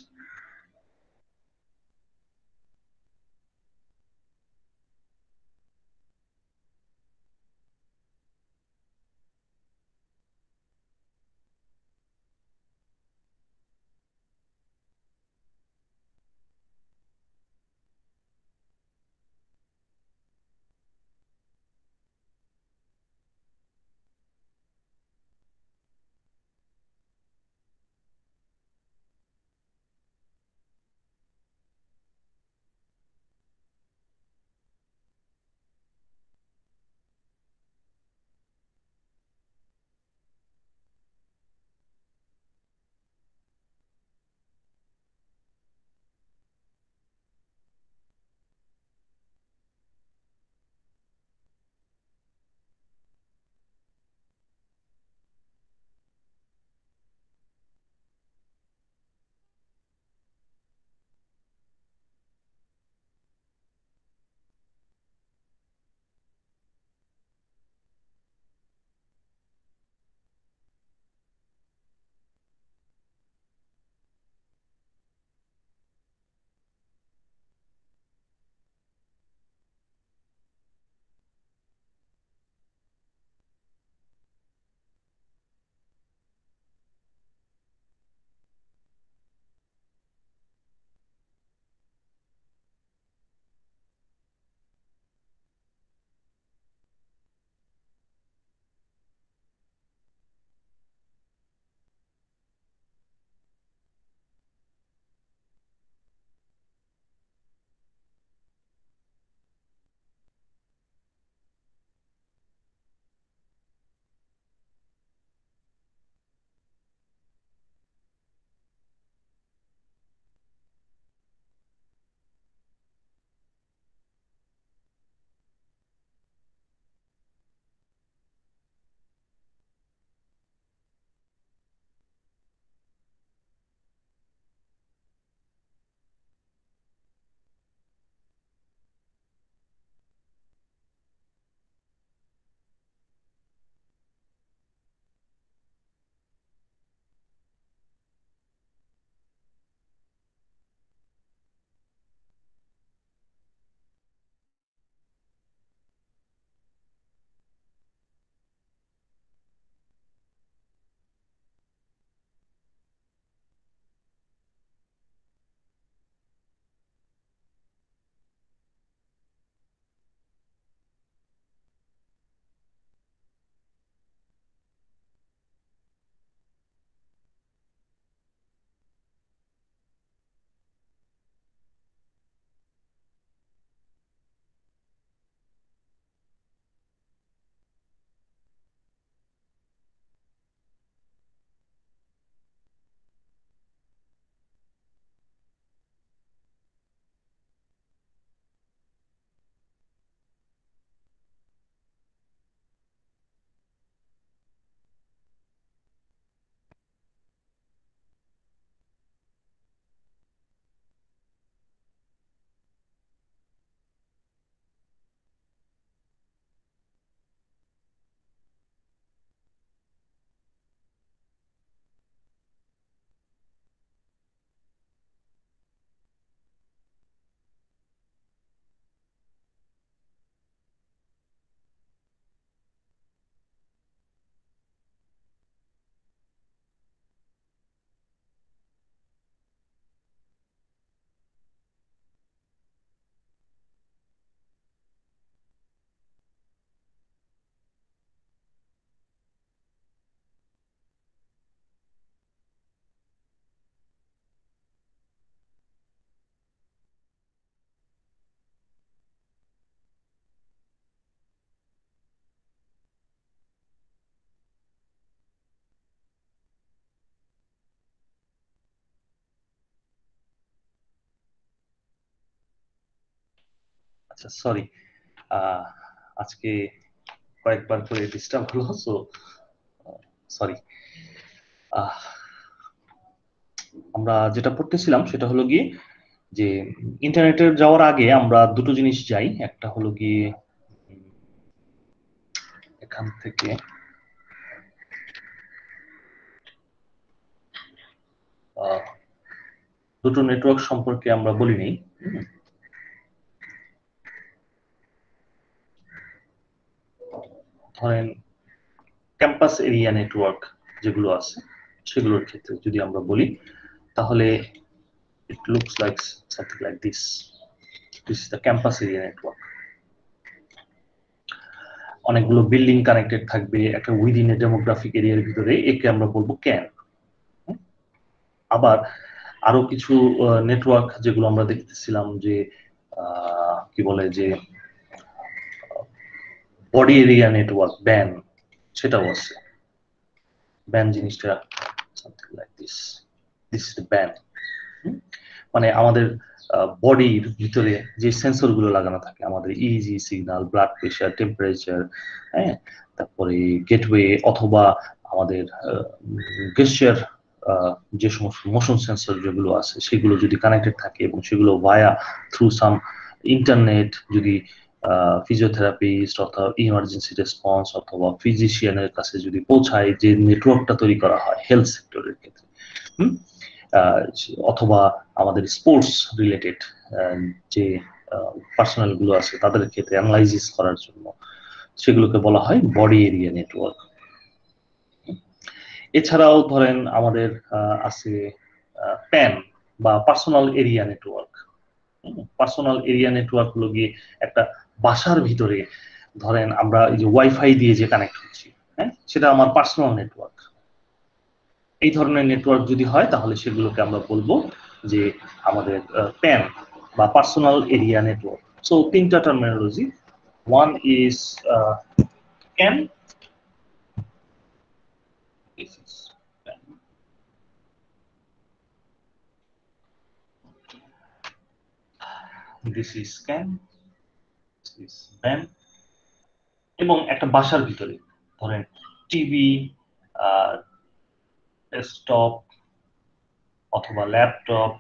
S1: আচ্ছা সরি, আজকে কয়েকবার করে ডিস্টার্ব হলো, সো সরি। আমরা যেটা পড়তেছিলাম সেটা হলো গিয়ে যে ইন্টারনেটে যাওয়ার আগে আমরা দুটো জিনিস যাই, একটা হলো গিয়ে এখান থেকে দুটো নেটওয়ার্ক সম্পর্কে আমরা বলি নেই। ধরেন ক্যাম্পাস এরিয়া নেটওয়ার্ক যেগুলো আছে সেগুলোর ক্ষেত্রে যদি আমরা বলি তাহলে it looks like something like this. This is the campus area network. অনেকগুলো বিল্ডিং কানেক্টেড থাকবে একটা উইদিন এ ডেমোগ্রাফিক এরিয়ার ভিতরে, একে আমরা বলবো ক্যান। আবার আরো কিছু নেটওয়ার্ক যেগুলো আমরা দেখতেছিলাম যে কি বলে যে বডি এরিয়া নেটওয়ার্ক ব্যান, সেটাও আছে। ব্যান জিনিসটা something like this. This is the ban. মানে আমাদের বডির ভিতরে যে সেন্সর গুলো লাগানো থাকে, আমাদের easy signal, blood pressure, temperature, হ্যাঁ, তারপরে গেটওয়ে অথবা আমাদের গেস্টার, যে সমস্ত মোশন সেন্সর যেগুলো আছে সেগুলো যদি কানেক্টেড থাকে এবং সেগুলো ভায়া থ্রু সাম ইন্টারনেট যদি ফিজিওথেরাপিস্ট অথবা ইমার্জেন্সি রেসপন্স অথবা ফিজিশিয়ানের কাছে যদি পৌঁছায়, যে নেটওয়ার্কটা তৈরি করা হয় হেলথ সেক্টরের ক্ষেত্রে, অথবা আমাদের স্পোর্টস রিলেটেড যে পার্সোনাল গুলো আছে তাদের ক্ষেত্রে অ্যানালাইসিস করার জন্য, সেগুলোকে বলা হয় বডি এরিয়া নেটওয়ার্ক। এছাড়াও ধরেন আমাদের আছে প্যান বা personal area network. Personal area network হলো গিয়ে একটা বাসার ভিতরে ধরেন আমরা এই যে ওয়াইফাই দিয়ে যে কানেক্ট হচ্ছি, হ্যাঁ, সেটা আমার পার্সোনাল নেটওয়ার্ক। এই ধরনের নেটওয়ার্ক যদি হয় তাহলে সেগুলোকে আমরা বলবো যে আমাদের প্যান বা পার্সোনাল এরিয়া নেটওয়ার্ক। সো তিনটা terminology, one is pan, this is can, this is pan, এবং একটা বাসার ভিতরে ধরেন টিভি, ডেস্কটপ অথবা ল্যাপটপ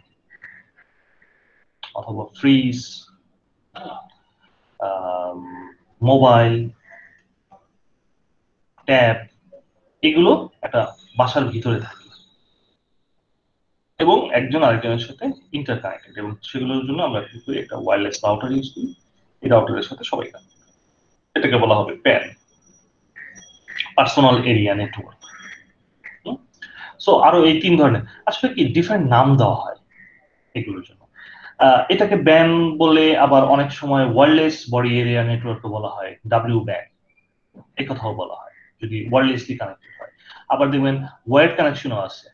S1: অথবা ফ্রিজ, মোবাইল, ট্যাব, এগুলো একটা বাসার ভিতরে থাকে এবং একজন আরেকজনের সাথে ইন্টারকানেক্টেড, এবং সেগুলোর জন্য আমরা কি করি, একটা ওয়্যারলেস রাউটার ইউজ করি। এই রাউটারের সাথে সবাই কানেক্ট, এটাকে বলা হবে pan, personal area network. So আরো এই তিন ধরনের আসলে কি ডিফারেন্ট নাম দেওয়া হয় এগুলোর জন্য। এটাকে ব্যান বলে, আবার অনেক সময় ওয়্যারলেস বডি এরিয়া নেটওয়ার্ক বলা হয়, ডাব্লিউ ব্যান, এই কথাও বলা হয় যদি ওয়্যারলেসলি কানেক্টেড হয়। আবার দেখবেন ওয়্যার্ড কানেকশনও আছে।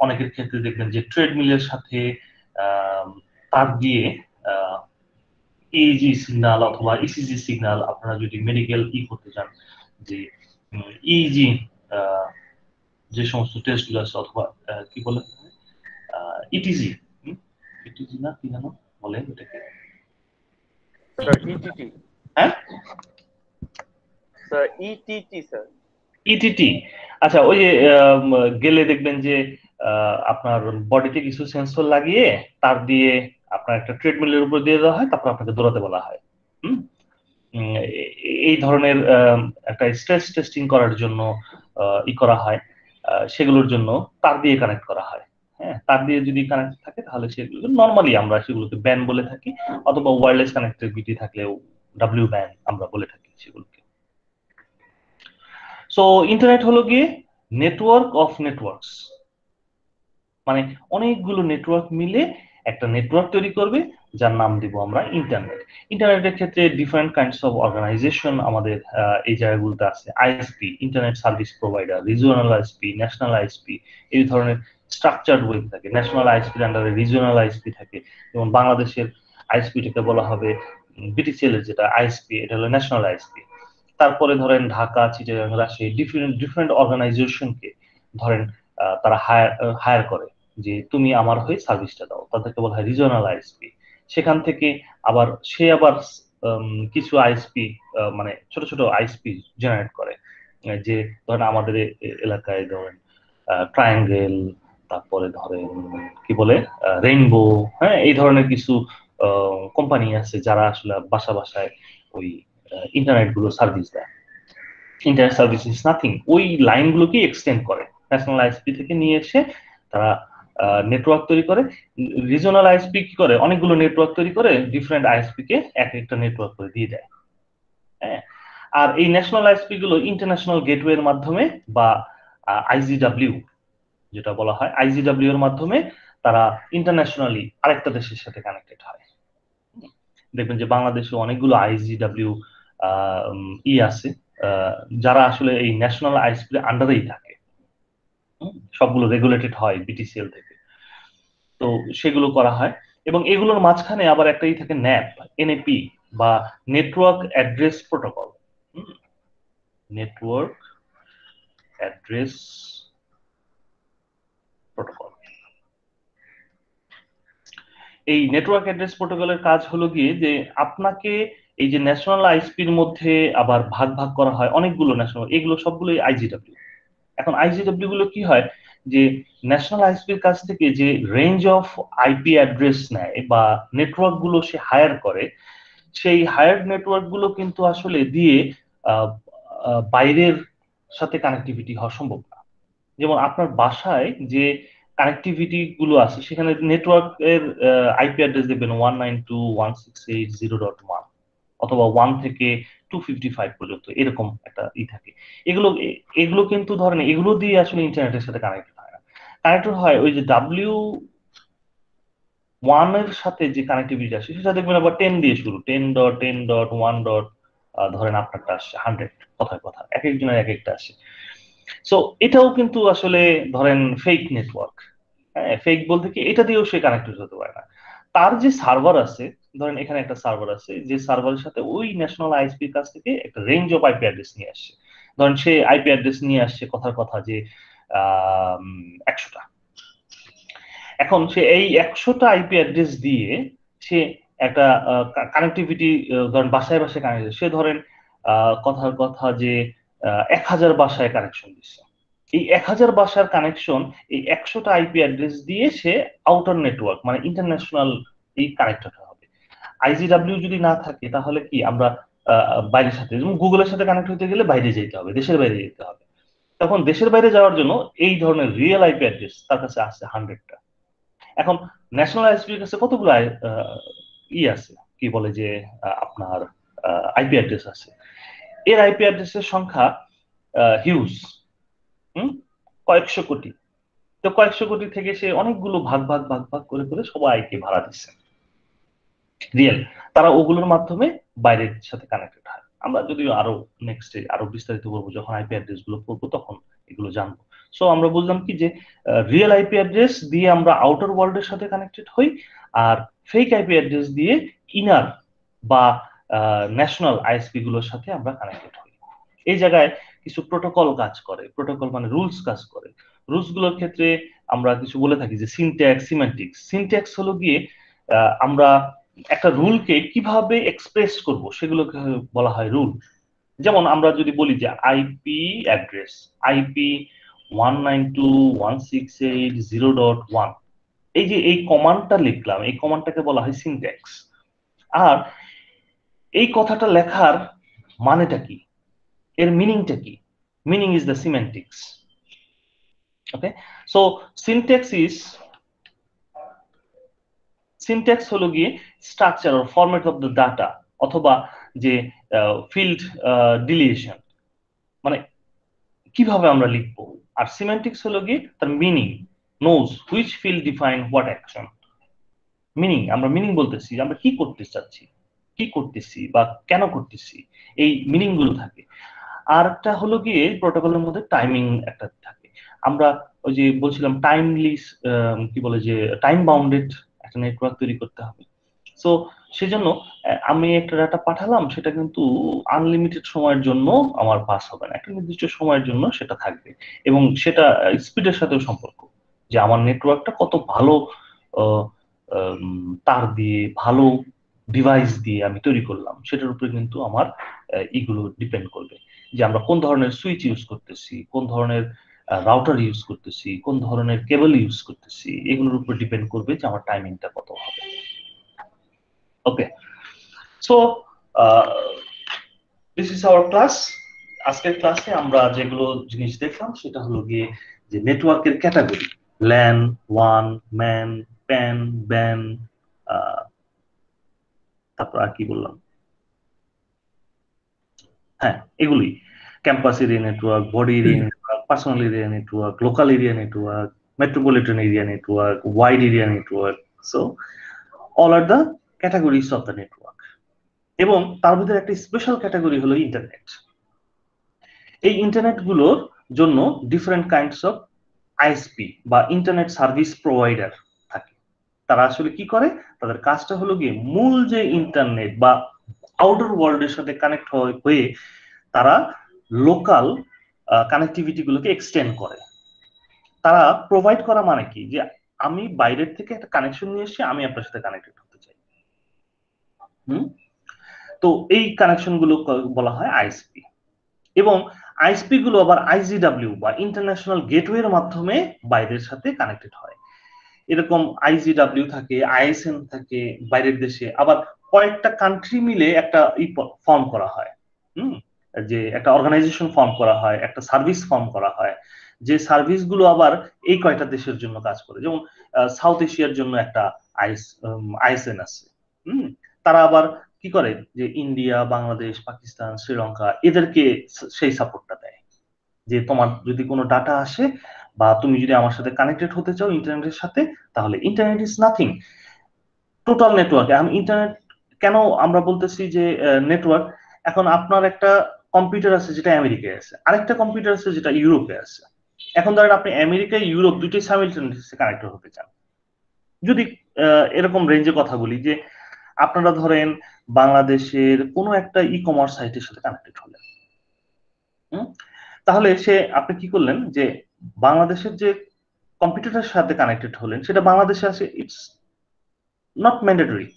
S1: অনেকের ক্ষেত্রে দেখবেন যে ট্রেডমিলের সাথে তার দিয়ে ইজি সিগন্যাল অথবা ইসিজি সিগন্যাল, আপনারা যদি মেডিকেল করতে চান, যে ইজি যে সমস্ত টেস্ট গুলো আছে, অথবা কি বলে ইটিজি, ইটিজি না কি জানো বলে এটাকে,
S11: স্যার ইটিটি,
S1: হ্যাঁ
S11: স্যার ইটিটি, স্যার
S1: ইটিটি। আচ্ছা, ওই যে গেলে দেখবেন যে আপনার বডিতে কিছু সেন্সর লাগিয়ে তার দিয়ে আপনার একটা ট্রেডমিলের উপর দিয়ে দেওয়া হয়, তারপর আপনাকে দৌড়াতে বলা হয়। এই ধরনের একটা স্ট্রেস টেস্টিং করার জন্য করা হয়, সেগুলোর জন্য তার দিয়ে কানেক্ট করা হয়। হ্যাঁ, তার দিয়ে যদি কানেক্ট থাকে তাহলে সেগুলো নর্মালি আমরা সেগুলোকে ব্যান বলে থাকি, অথবা ওয়্যারলেস কানেক্টিভিটি থাকলেও ডাব্লিউ ব্যান আমরা বলে থাকি সেগুলোকে। সো ইন্টারনেট হলো গিয়ে নেটওয়ার্ক অফ নেটওয়ার্কস, মানে অনেকগুলো নেটওয়ার্ক মিলে একটা নেটওয়ার্ক তৈরি করবে যার নাম দিব আমরা ইন্টারনেট। ইন্টারনেটের ক্ষেত্রে ডিফারেন্ট কাইন্ডস অফ অর্গানাইজেশন আমাদের এই জায়গাগুলোতে আছে। ISP, internet service provider, regional ISP, national ISP, এই ধরনের স্ট্রাকচার্ড ওয়েব থাকে। ন্যাশনাল আইএসপির আন্ডারে রিজিওনাল আইএসপি থাকে, যেমন বাংলাদেশের আইএসপিটাকে বলা হবে বিটিসিএল এর যেটা আইএসপি, এটা হলো ন্যাশনাল আইএসপি। তারপরে ধরেন ঢাকা, চিটাগাং, রাজশাহী, ডিফারেন্ট অর্গানাইজেশনকে ধরেন তারা হায়ার করে যে তুমি আমার হয়ে সার্ভিসটা দাও, তাদেরকে বলা হয় রিজিওনাল আইএসপি। সেখান থেকে আবার সে আবার কিছু আইএসপি মানে ছোট ছোট আইএসপি জেনারেট করে, যে ধরেন আমাদের এলাকায় ধরেন ট্রায়াঙ্গেল, তারপরে ধরেন কি বলে রেইনবো, হ্যাঁ, এই ধরনের কিছু কোম্পানি আছে যারা আসলে বাসায় ওই ইন্টারনেট গুলো সার্ভিস দেয়। ইন্টারনেট সার্ভিস ইজ নাথিং, ওই লাইনগুলোকে এক্সটেন্ড করে, ন্যাশনাল আইএসপি থেকে নিয়ে এসে তারা নেটওয়ার্ক তৈরি করে। রিজনাল আইএসপি কি করে, অনেকগুলো নেটওয়ার্ক তৈরি করে ডিফারেন্ট আইএসপি কে এক একটা নেটওয়ার্ক করে দিয়ে দেয়। হ্যাঁ, আর এই ন্যাশনাল আইএসপি গুলো ইন্টারন্যাশনাল গেটওয়ের মাধ্যমে বা আইজিডব্লিউ যেটা বলা হয়, আইজিডব্লিউ এর মাধ্যমে তারা ইন্টারন্যাশনালি আরেকটা দেশের সাথে কানেক্টেড হয়। দেখবেন যে বাংলাদেশে অনেকগুলো আইজিডব্লিউ আছে যারা আসলে এই ন্যাশনাল আইএসপি আন্ডারেই থাকে, সবগুলো রেগুলেটেড হয় বিটিসিএল থেকে, তো সেগুলো করা হয়। এবং এগুলোর মাঝখানে আবার একটাই থাকে ন্যাপ, এনএপি বা network address protocol. Network address protocol, এই নেটওয়ার্ক অ্যাড্রেস প্রোটোকলের কাজ হলো গিয়ে যে আপনাকে এই যে ন্যাশনাল আইএসপির মধ্যে আবার ভাগ ভাগ করা হয় অনেকগুলো ন্যাশনাল, এগুলো সবগুলোই আইজিডব্লিউ। এখন আইজিডব্লিউ গুলো কি হয়, যে ন্যাশনাল আইএসপির কাছ থেকে যে রেঞ্জ অফ আইপি অ্যাড্রেস নেয় বা নেটওয়ার্ক গুলো সে হায়ার করে, সেই হায়ার নেটওয়ার্ক গুলো কিন্তু আসলে দিয়ে বাইরের সাথে কানেক্টিভিটি হওয়া সম্ভব না। যেমন আপনার বাসায় যে কানেক্টিভিটি গুলো আছে সেখানে নেটওয়ার্ক এর আইপি অ্যাড্রেস দেখবেন 192.168.0.1 অথবা 1 থেকে 255 পর্যন্ত, এরকম একটা থাকে। এগুলো কিন্তু ধরেন এগুলো দিয়ে আসলে ইন্টারনেটের সাথে কানেক্টেড হয় না, কানেক্টেড হয় ওই যে W1 এর সাথে যে কানেক্টিভিটি আসে সেটা দেখবেন আবার 10 দিয়ে শুরু, 10.10.1. ধরেন আপনারটা আসছে 100, কথায় কথা এক একজনের এক একটা আসে। সো এটাও কিন্তু আসলে ধরেন ফেক নেটওয়ার্ক। হ্যাঁ, ফেক বলতে কি, এটা দিয়েও সে কানেক্টেড হতে পারে না। তার যে সার্ভার আছে, ধরেন এখানে একটা সার্ভার আছে, যে সার্ভারের সাথে ওই ন্যাশনাল আইএসপির কাছ থেকে একটা রেঞ্জ অফ আইপি অ্যাড্রেস নিয়ে আসছে। ধরেন সে আইপি অ্যাড্রেস নিয়ে আসছে কথার কথা যে 100টা। এখন সে এই 100টা আইপি অ্যাড্রেস দিয়ে সে একটা কানেক্টিভিটি, ধরেন বাসায় বাসায় কানেক্ট, সে ধরেন কথার কথা যে 1000 বাসায় কানেকশন দিচ্ছে। এই 1000 বাসার কানেকশন এই 100টা আইপি অ্যাড্রেস দিয়ে সে আউটার নেটওয়ার্ক মানে ইন্টারন্যাশনাল এই কানেক্টেড হবে। আইজিডব্লিউ যদি না থাকে তাহলে কি আমরা বাইরের সাথে, যেমন গুগলের সাথে কানেক্ট হতে গেলে বাইরে যেতে হবে, দেশের বাইরে যেতে হবে। তখন দেশের বাইরে যাওয়ার জন্য এই ধরনের রিয়েল আইপি অ্যাড্রেস তার কাছে আসছে 100টা। এখন ন্যাশনাল আইএসপির কাছে কতগুলো আছে, কি বলে যে আপনার আইপি অ্যাড্রেস আছে, এর আইপি অ্যাড্রেসের সংখ্যা হিউজ, কয়েকশো কোটি। তো কয়েকশো কোটি থেকে সে অনেকগুলো ভাগ ভাগ ভাগ ভাগ করে করে সবাইকে ভাড়া দিচ্ছে রিয়েল, তারা ওগুলোর মাধ্যমে বাইরের সাথে কানেক্টেড হয়। আমরা যদি আরো নেক্সটে আরো বিস্তারিত বলবো, যখন আইপি অ্যাড্রেস গুলো পড়বো তখন এগুলো জানবো। সো আমরা বুঝলাম কি যে রিয়েল আইপি অ্যাড্রেস দিয়ে আমরা আউটার ওয়ার্ল্ডের সাথে কানেক্টেড হই, আর ফেক আইপি অ্যাড্রেস দিয়ে ইনার বা ন্যাশনাল আইএসপি গুলোর সাথে আমরা কানেক্টেড হই। এই জায়গায় কিছু প্রোটোকল কাজ করে, প্রোটোকল মানে রুলস কাজ করে। রুলস গুলোর ক্ষেত্রে আমরা কিছু বলে থাকি যে সিনট্যাক্স, সিমেন্টিক্স। সিনট্যাক্স হলো গিয়ে আমরা একটা রুলকে কিভাবে এক্সপ্রেস করব সেগুলোকে বলা হয় রুল। যেমন আমরা যদি বলি যে আইপি অ্যাড্রেস আইপি 192.168.0.1, এই যে এই কমান্ডটা লিখলাম, এই কমান্ডটাকে বলা হয় সিনট্যাক্স। আর এই কথাটা লেখার মানেটা কি, এর মিনিংটা কি, meaning is the semantics. Okay, so syntax হলো গিয়ে structure or format of the data, অথবা যে ফিল্ড ডিলিয়েশন, মানে কিভাবে আমরা লিখবো। আর সিমেন্টিক্স হলো গিয়ে তার meaning, knows which field define what action. Meaning, আমরা মিনিং বলতেছি, আমরা কি করতে চাচ্ছি, কি করতেছি বা কেন করতেছি, এই মিনিং গুলো থাকে। আর একটা হলো গিয়ে প্রোটোকলের মধ্যে টাইমিং একটা থাকে। আমরা ওই যে বলছিলাম টাইমলি, কি বলে যে টাইম বাউন্ডেড একটা নেটওয়ার্ক তৈরি করতে হবে। সো সেজন্য আমি একটা ডাটা পাঠালাম, সেটা কিন্তু আনলিমিটেড সময়ের জন্য আমার পাস হবে না, একটা নির্দিষ্ট সময়ের জন্য সেটা থাকবে। এবং সেটা স্পিডের সাথেও সম্পর্ক, যে আমার নেটওয়ার্কটা কত ভালো তার দিয়ে ভালো ডিভাইস দিয়ে আমি তৈরি করলাম, সেটার উপরে কিন্তু আমার এগুলো ডিপেন্ড করবে, যে আমরা কোন ধরনের সুইচ ইউজ করতেছি, কোন ধরনের রাউটার ইউজ করতেছি, কোন ধরনের কেবল ইউজ করতেছি, এগুলোর উপর ডিপেন্ড করবে যে আমার টাইমিংটা কত হবে। Okay, so this is our class. আজকের ক্লাসে আমরা যেগুলো জিনিস দেখলাম সেটা হলো গিয়ে যে নেটওয়ার্কের ক্যাটাগরি, ল্যান, ওয়ান, ম্যান, প্যান, ব্যান, তারপর আর কি বললাম, হ্যাঁ এগুলি, campus area network, body area network, personal area network, local area network, metropolitan area network, wide area network. So all are the categories of the network. এবং তার ভিতরে একটা স্পেশাল ক্যাটাগরি হলো ইন্টারনেট। এই ইন্টারনেট গুলোর জন্য ডিফারেন্ট কাইন্ডস অফ আইএসপি বা ইন্টারনেট সার্ভিস প্রোভাইডার থাকে। তারা আসলে কি করে, তাদের কাজটা হলো গিয়ে মূল যে ইন্টারনেট বা আউটার ওয়ার্ল্ডের সাথে কানেক্ট হয়ে তারা লোকাল কানেক্টিভিটি গুলোকে এক্সটেন্ড করে। তারা প্রোভাইড করা মানে কি, যে আমি বাইরের থেকে একটা কানেকশন নিয়ে এসে আমি আপনার সাথে কানেক্টেড হতে চাই। তো এই কানেকশন গুলো বলা হয় আইএসপি। এবং আইএসপি গুলো আবার আইজিডব্লিউ বা ইন্টারন্যাশনাল গেটওয়ের মাধ্যমে বাইরের সাথে কানেক্টেড হয়। এরকম আইজিডব্লিউ থাকে, আইএসএন থাকে বাইরের দেশে, আবার কয়েকটা কান্ট্রি মিলে একটা ফর্ম করা হয়, যে একটা অর্গানাইজেশন ফর্ম করা হয়, একটা সার্ভিস ফর্ম করা হয়, যে সার্ভিস গুলো আবার এই কয়টা দেশের জন্য কাজ করে। যেমন সাউথ এশিয়ার জন্য একটা আইএসএন আছে। তারা আবার কি করে, যে ইন্ডিয়া, বাংলাদেশ, পাকিস্তান, শ্রীলঙ্কা এদেরকে সেই সাপোর্টটা দেয়, যে তোমার যদি কোনো ডাটা আসে বা তুমি যদি আমার সাথে কানেক্টেড হতে চাও ইন্টারনেটের সাথে, তাহলে internet is nothing, total network. আমি ইন্টারনেট কেন আমরা বলতেছি যে নেটওয়ার্ক, এখন আপনার একটা কম্পিউটার আছে যেটা আমেরিকায় আছে, আরেকটা কম্পিউটার আছে যেটা ইউরোপে আছে। এখন ধরেন আপনি আমেরিকা ইউরোপ দুইটাই সাইমেলটেনিয়াসলি কানেক্টেড হতে চান। যদি এরকম রেঞ্জে কথা বলি, যে আপনারা ধরেন বাংলাদেশের কোনো একটা ই কমার্স সাইটের সাথে কানেক্টেড হলেন, তাহলে সে আপনি কি করলেন, যে বাংলাদেশের যে কম্পিউটারের সাথে কানেক্টেড হলেন সেটা বাংলাদেশে আছে, ইটস নট ম্যান্ডেটরি।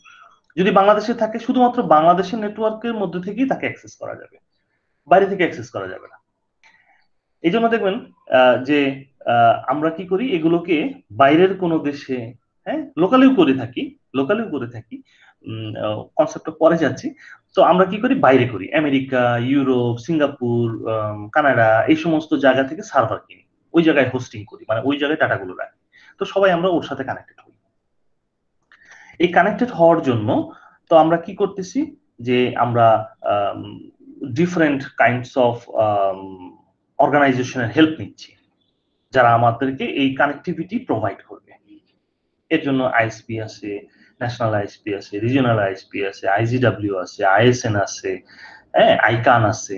S1: যদি বাংলাদেশে থাকে শুধুমাত্র বাংলাদেশের নেটওয়ার্কের মধ্যে থেকেই তাকে অ্যাক্সেস করা যাবে, বাইরে থেকে অ্যাক্সেস করা যাবে না। এই জন্য দেখবেন যে আমরা কি করি, এগুলোকে বাইরের কোনো দেশে, হ্যাঁ লোকালিও করে থাকি, কনসেপ্টটা পরে যাচ্ছি। তো আমরা কি করি, বাইরে করি, আমেরিকা, ইউরোপ, সিঙ্গাপুর, কানাডা, এই সমস্ত জায়গা থেকে সার্ভার কিনি, ওই জায়গায় হোস্টিং করি, মানে ওই জায়গায় ডাটাগুলো রাখি। তো সবাই আমরা ওর সাথে কানেক্টেড হই। এই কানেক্টেড হওয়ার জন্য তো আমরা কি করতেছি, যে আমরা ডিফারেন্ট কাইন্ডস অফ অর্গানাইজেশনের হেল্প নিচ্ছি, যারা আমাদেরকে এই কানেক্টিভিটি প্রোভাইড করবে। এর জন্য আইএসপি আছে, ন্যাশনাল আইএসপি আছে, রিজিওনাল আইএসপি আছে, আইজিডব্লিউ আছে, আইএসএন আছে, হ্যাঁ আইকান আছে।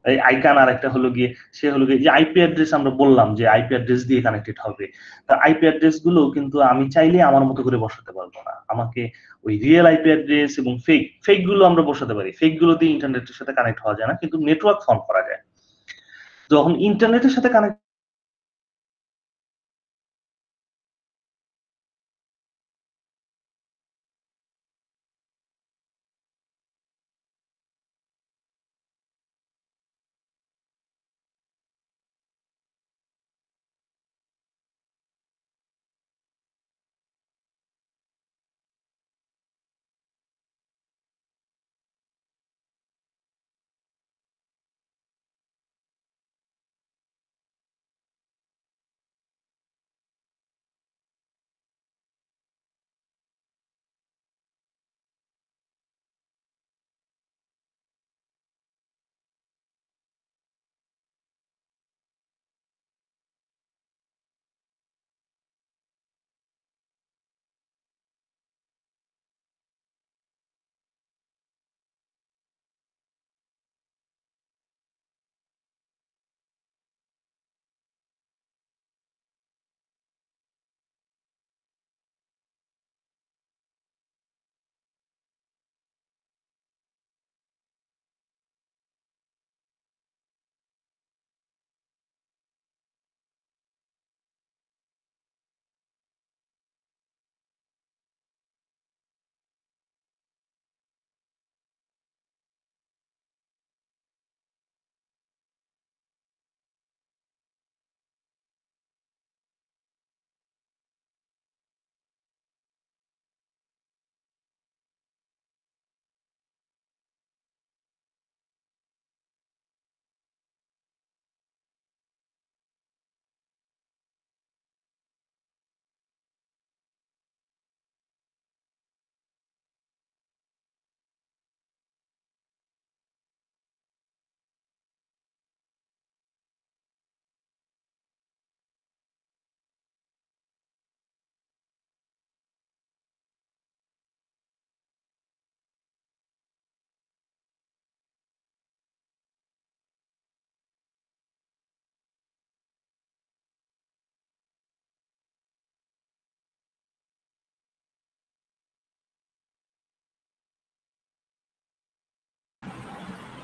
S1: এই আইকান আর একটা হলো গিয়ে, সে হলো গিয়ে যে আইপি অ্যাড্রেস, আমরা বললাম যে আইপি অ্যাড্রেস দিয়ে কানেক্টেড হবে। তা আইপি অ্যাড্রেস গুলো কিন্তু আমি চাইলে আমার মতো করে বসাতে পারবো না, আমাকে ওই রিয়েল আইপি অ্যাড্রেস এবং ফেক গুলো আমরা বসাতে পারি। ফেক গুলো দিয়ে ইন্টারনেটের সাথে কানেক্ট হওয়া যায় না, কিন্তু নেটওয়ার্ক ফর্ম করা যায়। যখন ইন্টারনেটের সাথে কানেক্ট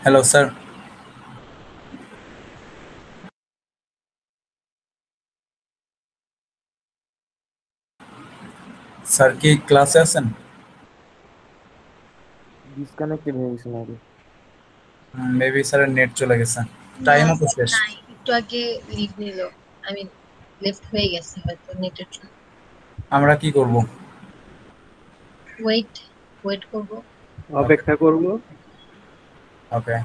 S10: হ্যালো স্যার। স্যার কি ক্লাসে আছেন?
S4: ডিসকানেক্টেড হয়ে গেছে নাকি?
S10: মেবি স্যারের নেট চলে গেছে, টাইমও তো শেষ।
S12: একটু আগে লিভ নিল, আমি লেফট হয়ে গেছে হয়তো নেটের জন্য।
S10: আমরা কি করব?
S12: ওয়েট করব,
S4: অপেক্ষা করব।
S10: ওকে।